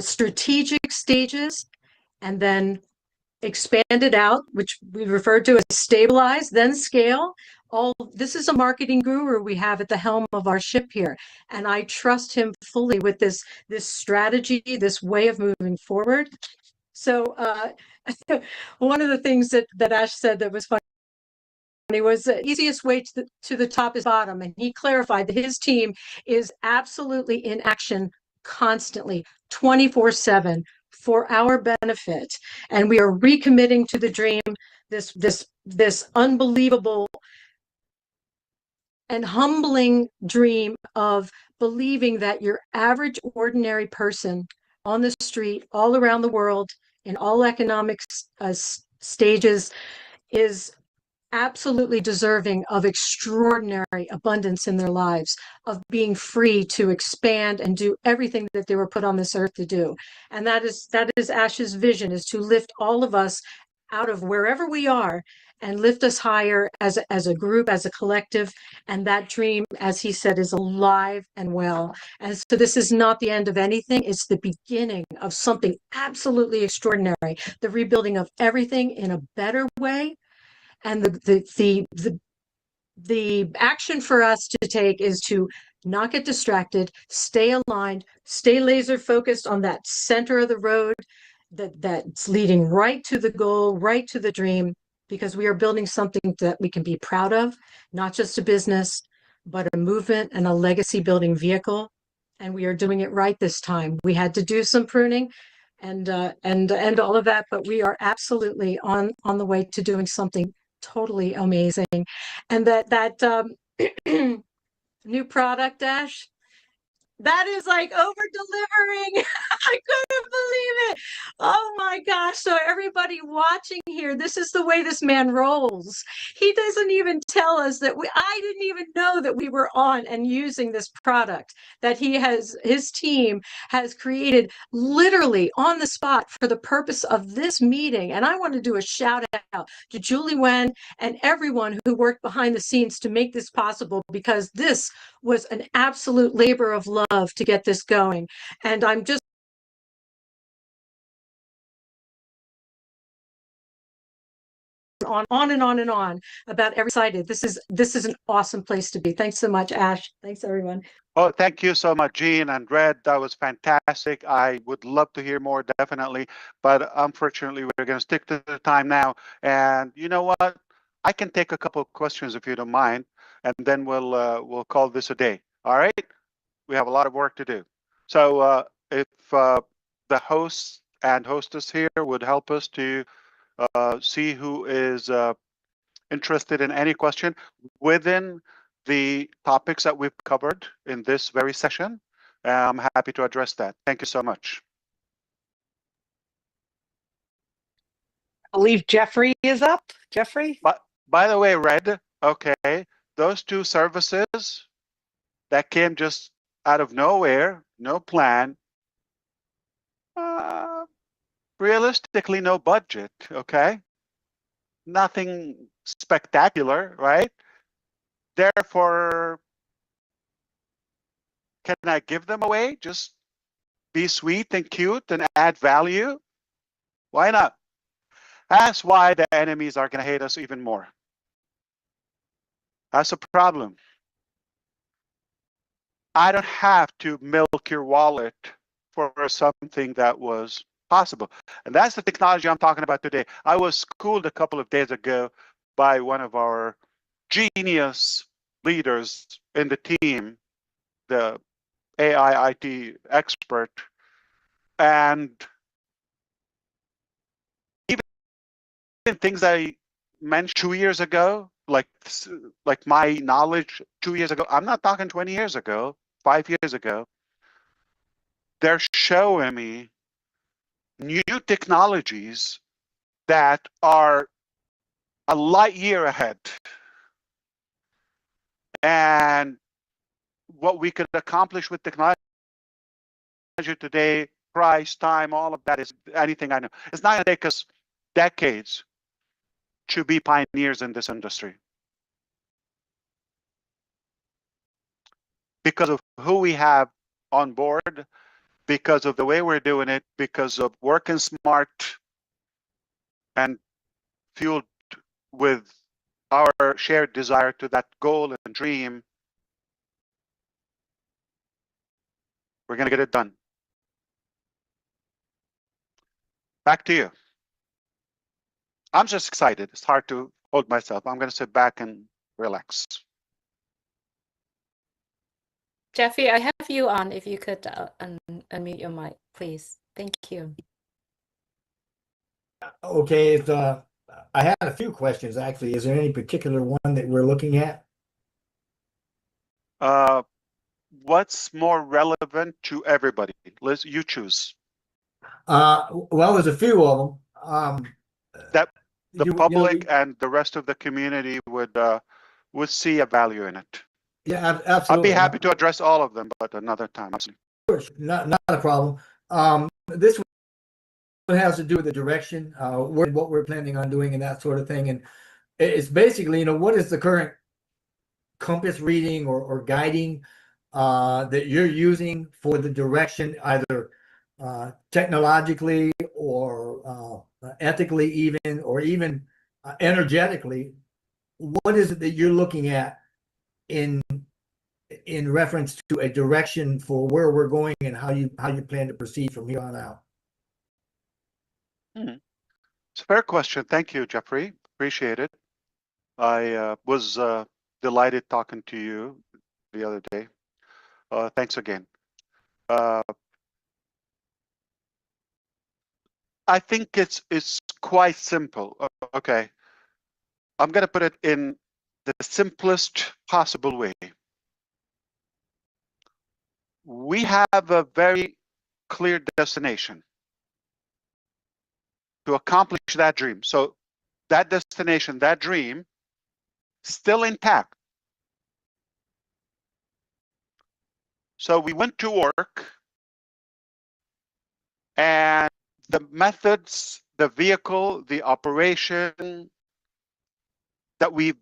strategic stages, and then expanded out, which we refer to as stabilize, then scale. This is a marketing guru we have at the helm of our ship here, and I trust him fully with this strategy, this way of moving forward. So one of the things that Ash said that was funny was the easiest way to the top is bottom, and he clarified that his team is absolutely in action constantly, 24/7, for our benefit, and we are recommitting to the dream, this unbelievable and humbling dream of believing that your average ordinary person on the street all around the world in all economic stages is absolutely deserving of extraordinary abundance in their lives, of being free to expand and do everything that they were put on this earth to do. And that is Ash's vision, is to lift all of us out of wherever we are and lift us higher as a group, as a collective. And that dream, as he said, is alive and well. And so this is not the end of anything. It's the beginning of something absolutely extraordinary, the rebuilding of everything in a better way, and the the action for us to take is to not get distracted, stay aligned, stay laser focused on that center of the road that's leading right to the goal, right to the dream, because we are building something that we can be proud of, not just a business, but a movement and a legacy building vehicle. And we are doing it right this time. We had to do some pruning and all of that, but we are absolutely on the way to doing something totally amazing. And that new product, Ash, that is like over delivering. I couldn't believe it. Oh my gosh. So everybody watching here, this is the way this man rolls. He doesn't even tell us that I didn't even know that we were on and using this product that his team has created literally on the spot for the purpose of this meeting. And I want to do a shout out to Julie Wen and everyone who worked behind the scenes to make this possible, because this was an absolute labor of love to get this going. And I'm just on and on and on about every sided. This is an awesome place to be. Thanks so much, Ash. Thanks, everyone. Oh, thank you so much, Jean and Red. That was fantastic. I would love to hear more, definitely. But unfortunately, we're going to stick to the time now. And you know what? I can take a couple of questions if you don't mind, and then we'll call this a day. All right? We have a lot of work to do. So if the host and hostess here would help us to see who is interested in any question within the topics that we've covered in this very session, I'm happy to address that. Thank you so much. I believe Jeffrey is up. Jeffrey? But by the way, Red, okay, those two services that came just out of nowhere, no plan, realistically, no budget, okay? Nothing spectacular, right? Therefore, can I give them away? Just be sweet and cute and add value? Why not? That's why the enemies are going to hate us even more. That's a problem. I don't have to milk your wallet for something that was possible. And that's the technology I'm talking about today. I was schooled a couple of days ago by one of our genius leaders in the team, the AI IT expert. And even things I mentioned 2 years ago, like my knowledge 2 years ago, I'm not talking 20 years ago, 5 years ago, they're showing me new technologies that are a light year ahead. And what we could accomplish with technology today, price, time, all of that is anything I know. It's not going to take us decades to be pioneers in this industry. Because of who we have on board, because of the way we're doing it, because of working smart and fueled with our shared desire to that goal and dream, we're going to get it done. Back to you. I'm just excited. It's hard to hold myself. I'm going to sit back and relax. Jeffrey, I have you on. If you could unmute your mic, please. Thank you. Okay, I had a few questions actually. Is there any particular one that we're looking at? What's more relevant to everybody? Liz, you choose. Well, there's a few of them. That the public and the rest of the community would see a value in it. Yeah, absolutely. I'd be happy to address all of them, but another time. Not a problem. This one has to do with the direction, what we're planning on doing and that sort of thing. And it's basically, what is the current compass reading or guiding that you're using for the direction, either technologically or ethically even, or even energetically, what is it that you're looking at in reference to a direction for where we're going and how you plan to proceed from here on out? It's a fair question. Thank you, Jeffrey. Appreciate it. I was delighted talking to you the other day. Thanks again. I think it's quite simple. Okay, I'm going to put it in the simplest possible way. We have a very clear destination to accomplish that dream. So that destination, that dream, still intact. So we went to work, and the methods, the vehicle, the operation that we've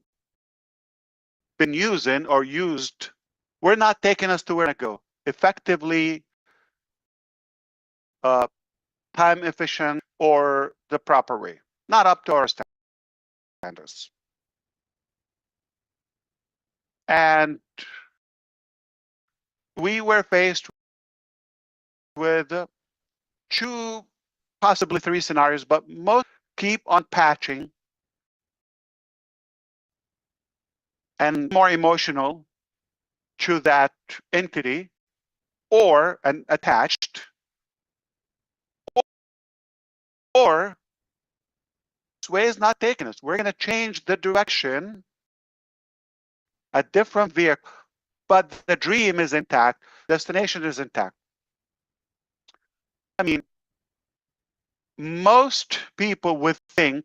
been using or used, we're not taking us to where to go. Effectively, time efficient, or the proper way. Not up to our standards. And we were faced with 2, possibly 3 scenarios, but most keep on patching and more emotional to that entity or attached, or this way is not taking us. We're going to change the direction, a different vehicle, but the dream is intact, destination is intact. I mean, most people would think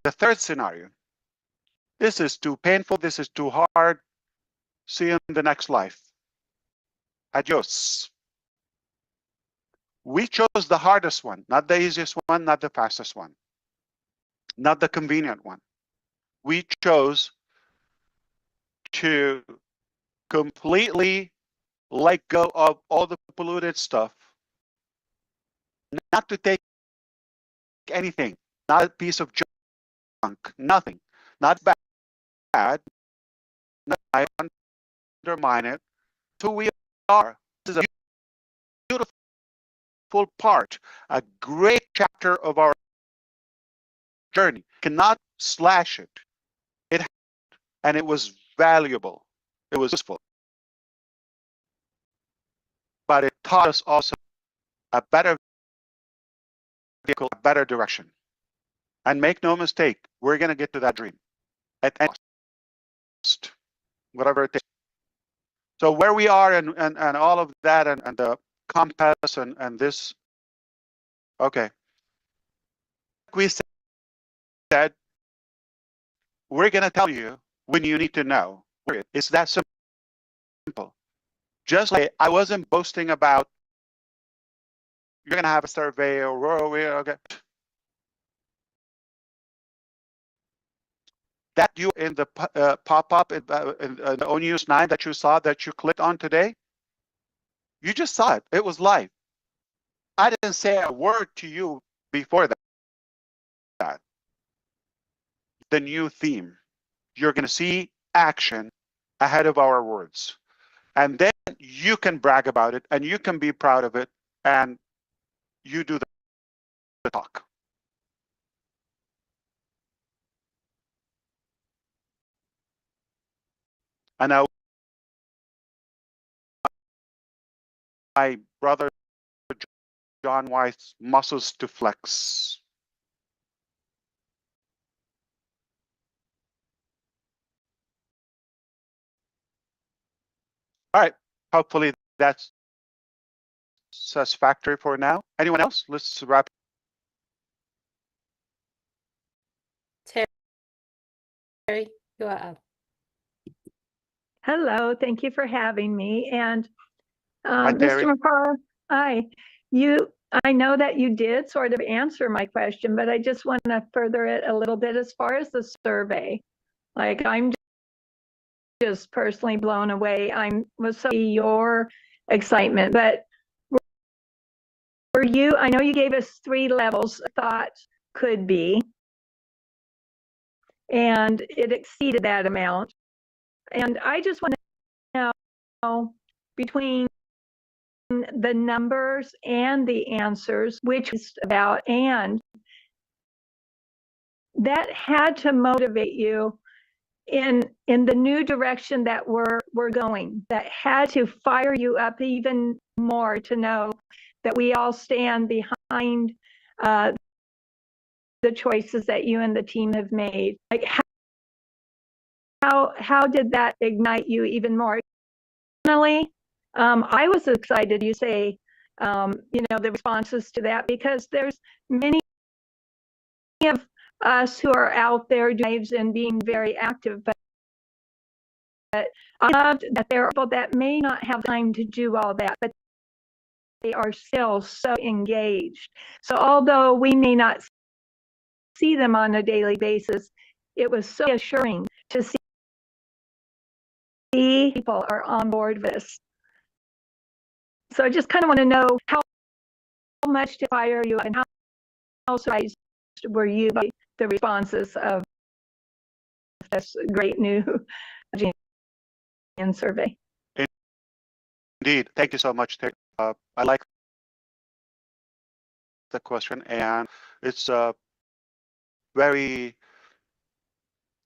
the third scenario, this is too painful, this is too hard, see you in the next life. Adios. We chose the hardest one, not the easiest one, not the fastest one, not the convenient one. We chose to completely let go of all the polluted stuff, not to take anything, not a piece of junk, nothing, not bad, not I undermine it. It's who we are. This is a beautiful part, a great chapter of our journey. Cannot slash it. And it was valuable. It was useful. But it taught us also a better vehicle, a better direction. And make no mistake, we're going to get to that dream at any cost, whatever it takes. So where we are and all of that and the compass and this, okay. We said, we're going to tell you when you need to know. It's that simple. Just like I wasn't boasting about, you're going to have a survey or okay. That you in the pop-up in the ONews 9 that you saw, that you clicked on today, you just saw it. It was live. I didn't say a word to you before that. The new theme. You're going to see action ahead of our words. And then you can brag about it and you can be proud of it and you do the talk. And now my brother John White's muscles to flex. All right, hopefully that's satisfactory for now. Anyone else? Let's wrap. Terry, you are up. Hello, thank you for having me. And Hi, Terry. Mr. Mufareh, hi. I know that you did sort of answer my question, but I just want to further it a little bit as far as the survey. Like, I'm just personally blown away. I was so your excitement, but were you, I know you gave us 3 levels thought could be. and it exceeded that amount. And I just want to know between the numbers and the answers, which is about, and that had to motivate you in the new direction that we're going, that had to fire you up even more to know that we all stand behind the choices that you and the team have made. Like how did that ignite you even more? Personally, I was excited you say the responses to that, because there's many of us who are out there doing lives and being very active, but I loved that there are people that may not have time to do all that, but they are still so engaged. So although we may not see them on a daily basis, it was so reassuring to see people are on board with this. So I just kind of want to know how much to fire you and how surprised were you by the responses of this great new survey. Indeed. Thank you so much, Terry. I like the question, and it's very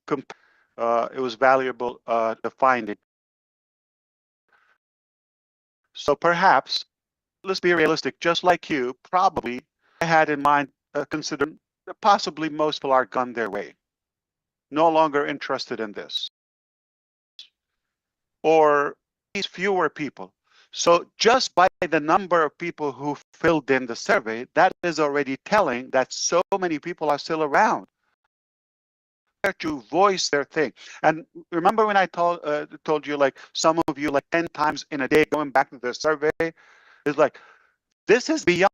it was valuable to find it. So perhaps, let's be realistic, just like you, probably I had in mind considering that possibly most people are gone their way, no longer interested in this, or fewer people. So just by the number of people who filled in the survey, that is already telling that so many people are still around to voice their thing. And remember when I told you, like, some of you, like 10 times in a day going back to the survey, it's like, this is beyond.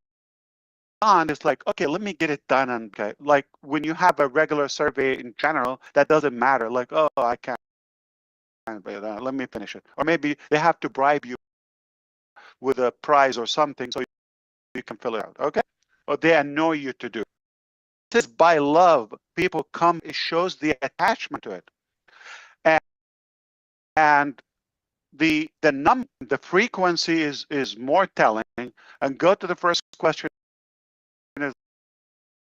It's like, okay, let me get it done. And okay, like when you have a regular survey in general, that doesn't matter. Like, oh, I can't, let me finish it. Or maybe they have to bribe you with a prize or something so you can fill it out, okay? Or they annoy you to do. This is by love. People come, it shows the attachment to it. And the frequency is more telling. And go to the first question.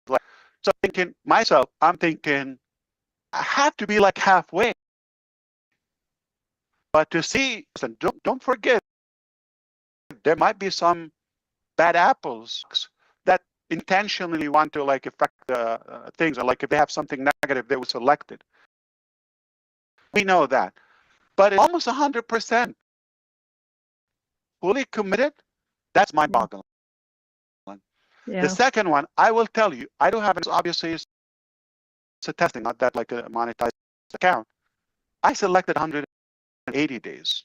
Like, so thinking myself, I'm thinking I have to be like halfway. But to see, don't forget, there might be some bad apples that intentionally want to like affect things, or like if they have something negative, they will select it. We know that, but it's almost 100% fully committed. That's mind-boggling. Yeah. The second one, I will tell you, I do have, obviously it's a testing, not that like a monetized account. I selected 180 days,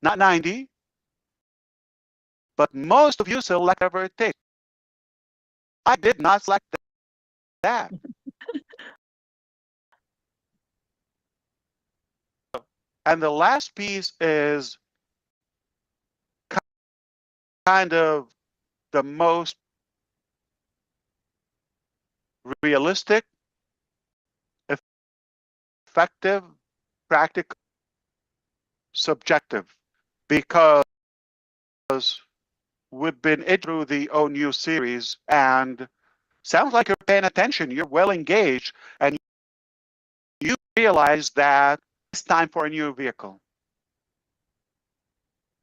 not 90. But most of you select whatever it takes. I did not select that. And the last piece is kind of the most realistic, effective, practical, subjective, because we've been through the ONU series, and sounds like you're paying attention, you're well engaged, and you realize that it's time for a new vehicle.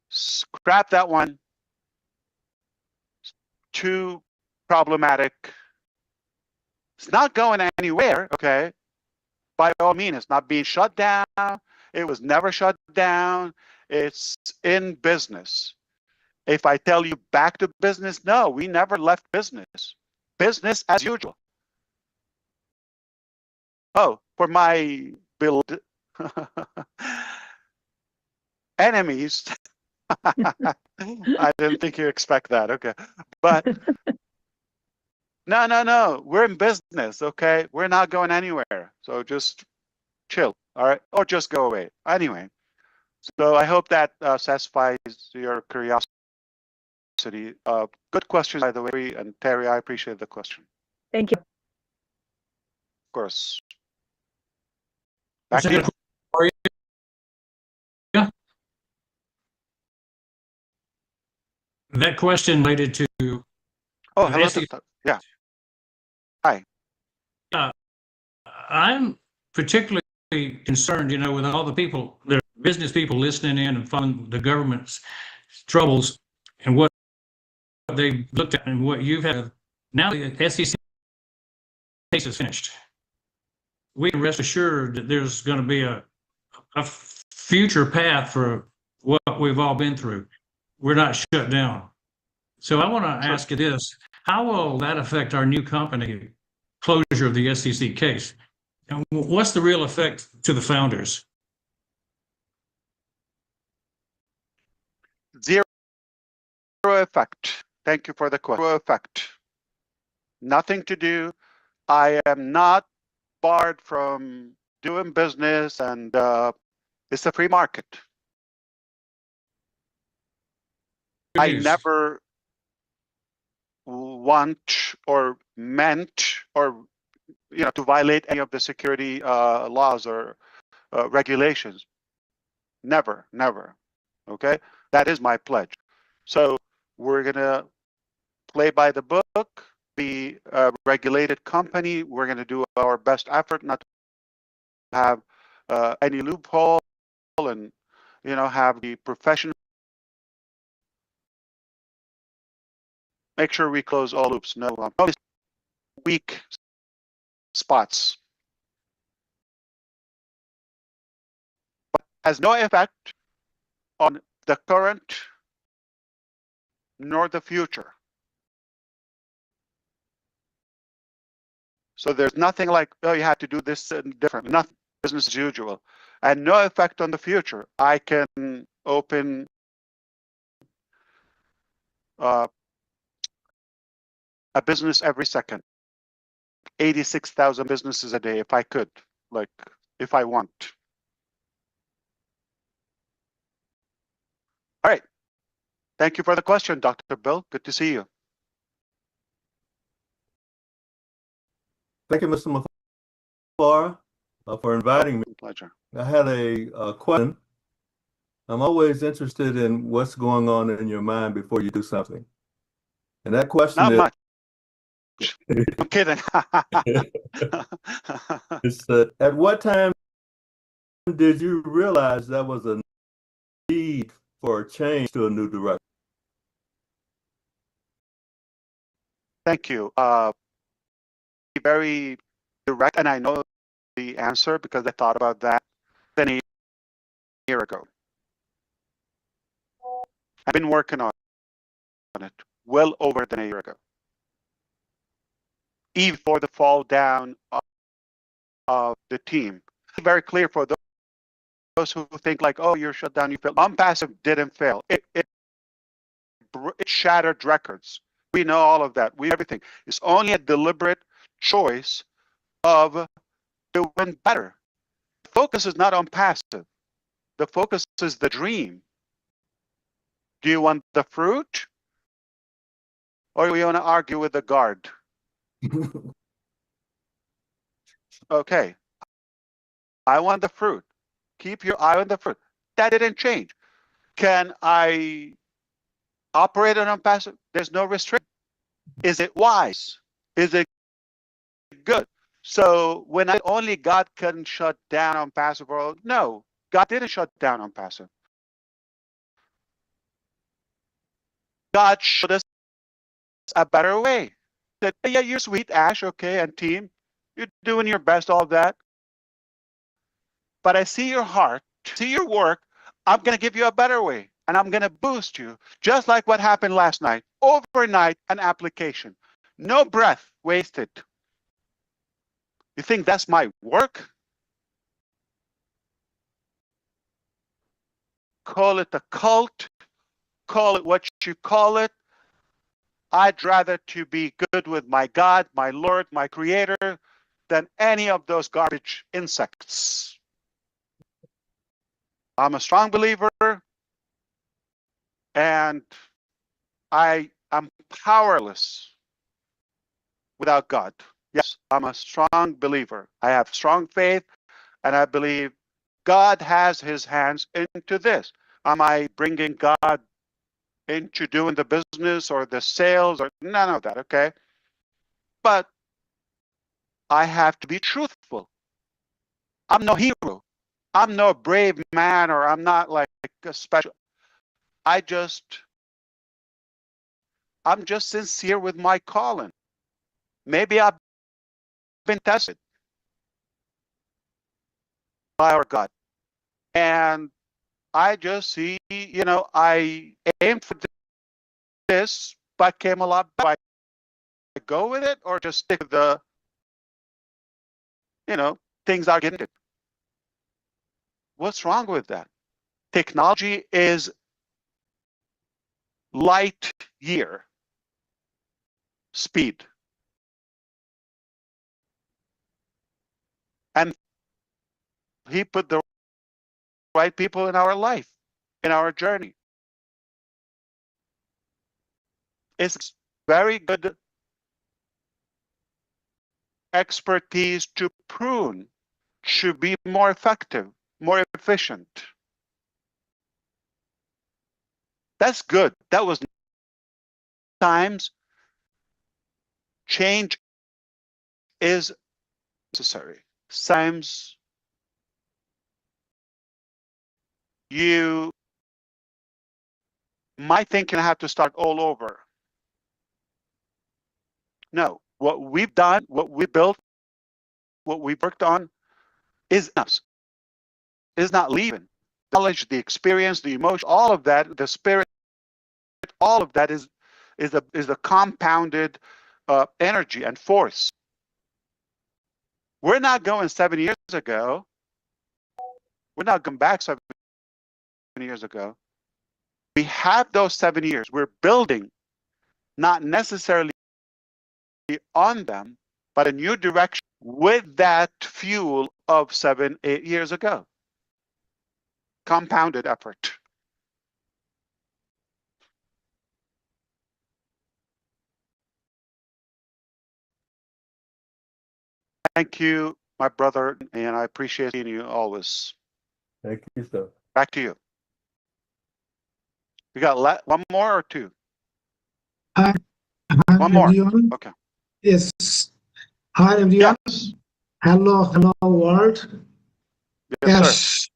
Scrap that one. Too problematic. It's not going anywhere, okay? By all means, it's not being shut down. It was never shut down. It's in business. If I tell you back to business, no, we never left business. Business as usual. Oh, for my build enemies, I didn't think you expect that, okay. But no, we're in business, okay? We're not going anywhere. So just chill, all right? Or just go away. Anyway, so I hope that satisfies your curiosity. Good questions, by the way, and Terry, I appreciate the question. Thank you. course. Back to you. Yeah. That question related to Oh, the hello. SEC. Yeah. Hi. I'm particularly concerned, with all the people, the business people listening in and following the government's troubles and what they looked at and what you've had. Now the SEC case is finished. We can rest assured that there's going to be a future path for what we've all been through. We're not shut down. So I want to ask you this: how will that affect our new company closure of the SEC case? And what's the real effect to the founders? Zero effect. Thank you for the question. Zero effect. Nothing to do. I am not barred from doing business, and it's a free market. I never want or meant or to violate any of the security laws or regulations. Never, never. Okay, that is my pledge. So we're gonna play by the book, be a regulated company. We're gonna do our best effort not to have any loophole and have the professional. Make sure we close all loops. No weak spots. But has no effect on the current nor the future. So there's nothing like, oh, you have to do this different. Nothing. Business as usual. And no effect on the future. I can open a business every second. 86,000 businesses a day if I could, if I want. All right. Thank you for the question, Dr. Bill. Good to see you. Thank you, Mr. Mufareh, for inviting me. Pleasure. I had a question. I'm always interested in what's going on in your mind before you do something. And that question Not is... much. I'm kidding. It's, at what time did you realize there was a need for a change to a new direction? Thank you. Very direct, and I know the answer because I thought about that a year ago. I've been working on it well over than a year ago. Even for the fall down of the team. Very clear for those who think like, oh, you're shut down, you failed. Onpassive didn't fail. It shattered records. We know all of that. Everything. It's only a deliberate choice of doing better. The focus is not on passive. The focus is the dream. Do you want the fruit? Or do you want to argue with the guard? Okay. I want the fruit. Keep your eye on the fruit. That didn't change. Can I operate on Onpassive? There's no restriction. Is it wise? Is it good? So when only God can shut down Onpassive world, no, God didn't shut down Onpassive. God showed us a better way. That, yeah, you're sweet, Ash, okay, and team, you're doing your best, all that. But I see your heart, see your work. I'm going to give you a better way, and I'm going to boost you, just like what happened last night. Overnight, an application. No breath wasted. You think that's my work? Call it a cult. Call it what you call it. I'd rather to be good with my God, my Lord, my Creator, than any of those garbage insects. I'm a strong believer, and I am powerless without God. Yes, I'm a strong believer. I have strong faith, and I believe God has his hands into this. Am I bringing God into doing the business or the sales or none of that, okay? But I have to be truthful. I'm no hero. I'm no brave man, or I'm not like a special. I'm just sincere with my calling. Maybe I've been tested by our God. And I just see, I aimed for this, but came a lot better. I go with it or just stick with the, things are getting it. What's wrong with that? Technology is light year speed. And he put the right people in our life, in our journey. It's very good expertise to prune, should be more effective, more efficient. That's good. That was times change is necessary. Sometimes you might think you have to start all over. No, what we've done, what we built, what we worked on is us. Is not leaving. Knowledge, the experience, the emotion, all of that, the spirit, all of that is a compounded energy and force. We're not going 7 years ago. We're not going back 7 years ago. We have those 7 years. We're building, not necessarily on them, but a new direction with that fuel of 7, 8 years ago. Compounded effort. Thank you, my brother, and I appreciate seeing you always. Thank you, sir. Back to you. We got one more or two? Hi, One more. everyone. Okay. Yes. Hi, everyone. Yes. Hello, world. Yes, sir.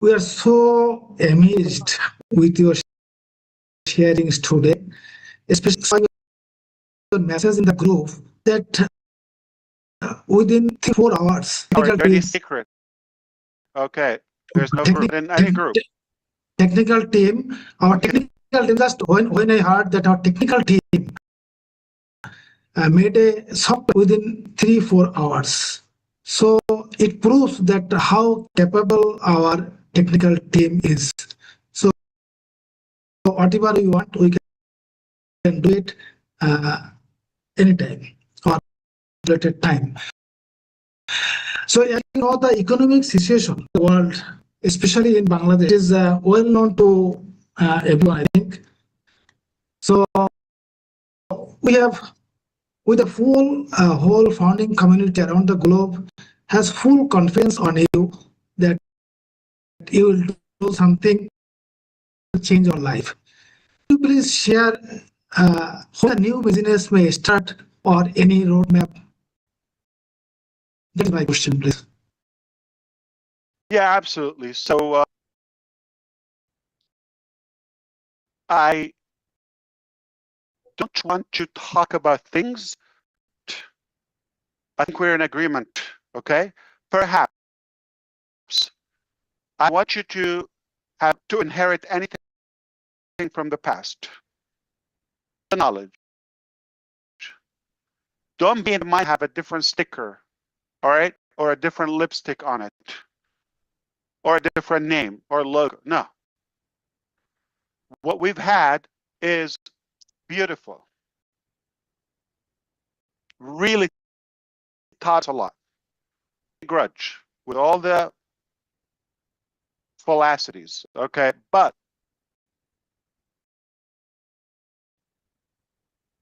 We are so amazed with your sharings today, especially your message in the group that within 4 hours, Dirty secret. Okay. There's no group in any group. Technical team, our technical team, just when I heard that our technical team made a software within 3-4 hours. So it proves that how capable our technical team is. So whatever we want, we can do it anytime or related time. So the economic situation in the world, especially in Bangladesh, is well known to everyone, I think. So we have, with the whole founding community around the globe has full confidence on you that you will do something to change your life. Could you please share how a new business may start or any roadmap? That's my question, please. Yeah, absolutely. So I don't want to talk about things. I think we're in agreement, okay? Perhaps I want you to have to inherit anything from the past. The knowledge. Don't be in mind have a different sticker, all right? Or a different lipstick on it. Or a different name or logo. No. What we've had is beautiful. Really taught us a lot. Grudge with all the falsities, okay? But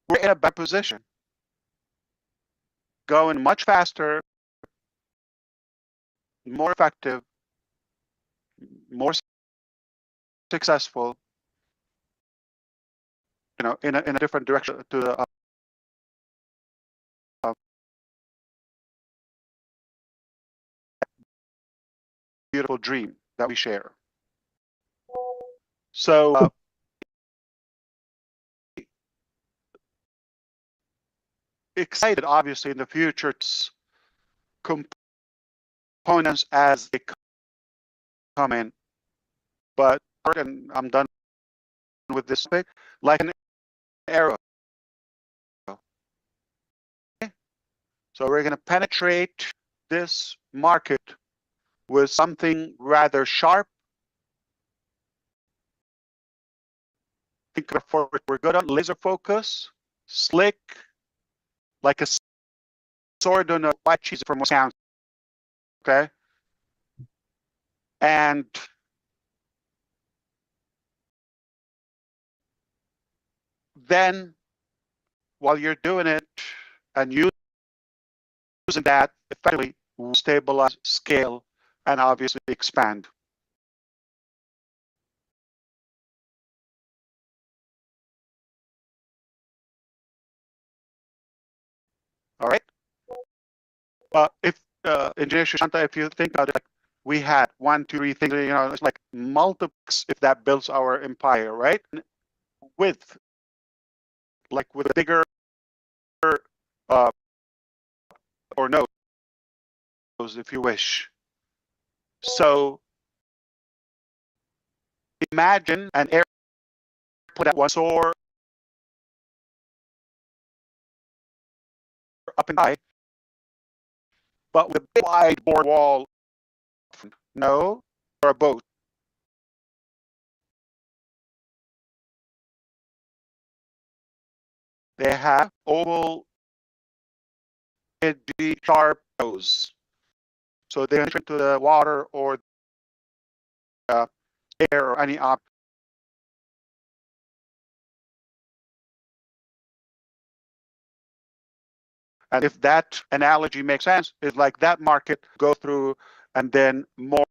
we're in a bad position. going much faster, more effective, more successful, in a different direction to the beautiful dream that we share. So excited, obviously, in the future, components as they come in. But and I'm done with this topic, like an arrow. Okay? So we're going to penetrate this market with something rather sharp. Think of what we're good on: laser focus, slick, like a sword on a white cheese from Wisconsin. Okay, and then while you're doing it and using that effectively, stabilize, scale, and obviously expand. All right. If Engineer Sushanta, if you think about it, like we had 1, 2, 3 things, it's like multiples if that builds our empire, right? With a bigger or nose, if you wish. So imagine an airplane that was soar up and high, but with a wide board wall. No, or a boat. They have oval, sharp nose, so they enter into the water or air or any object. And if that analogy makes sense, it's like that market go through and then more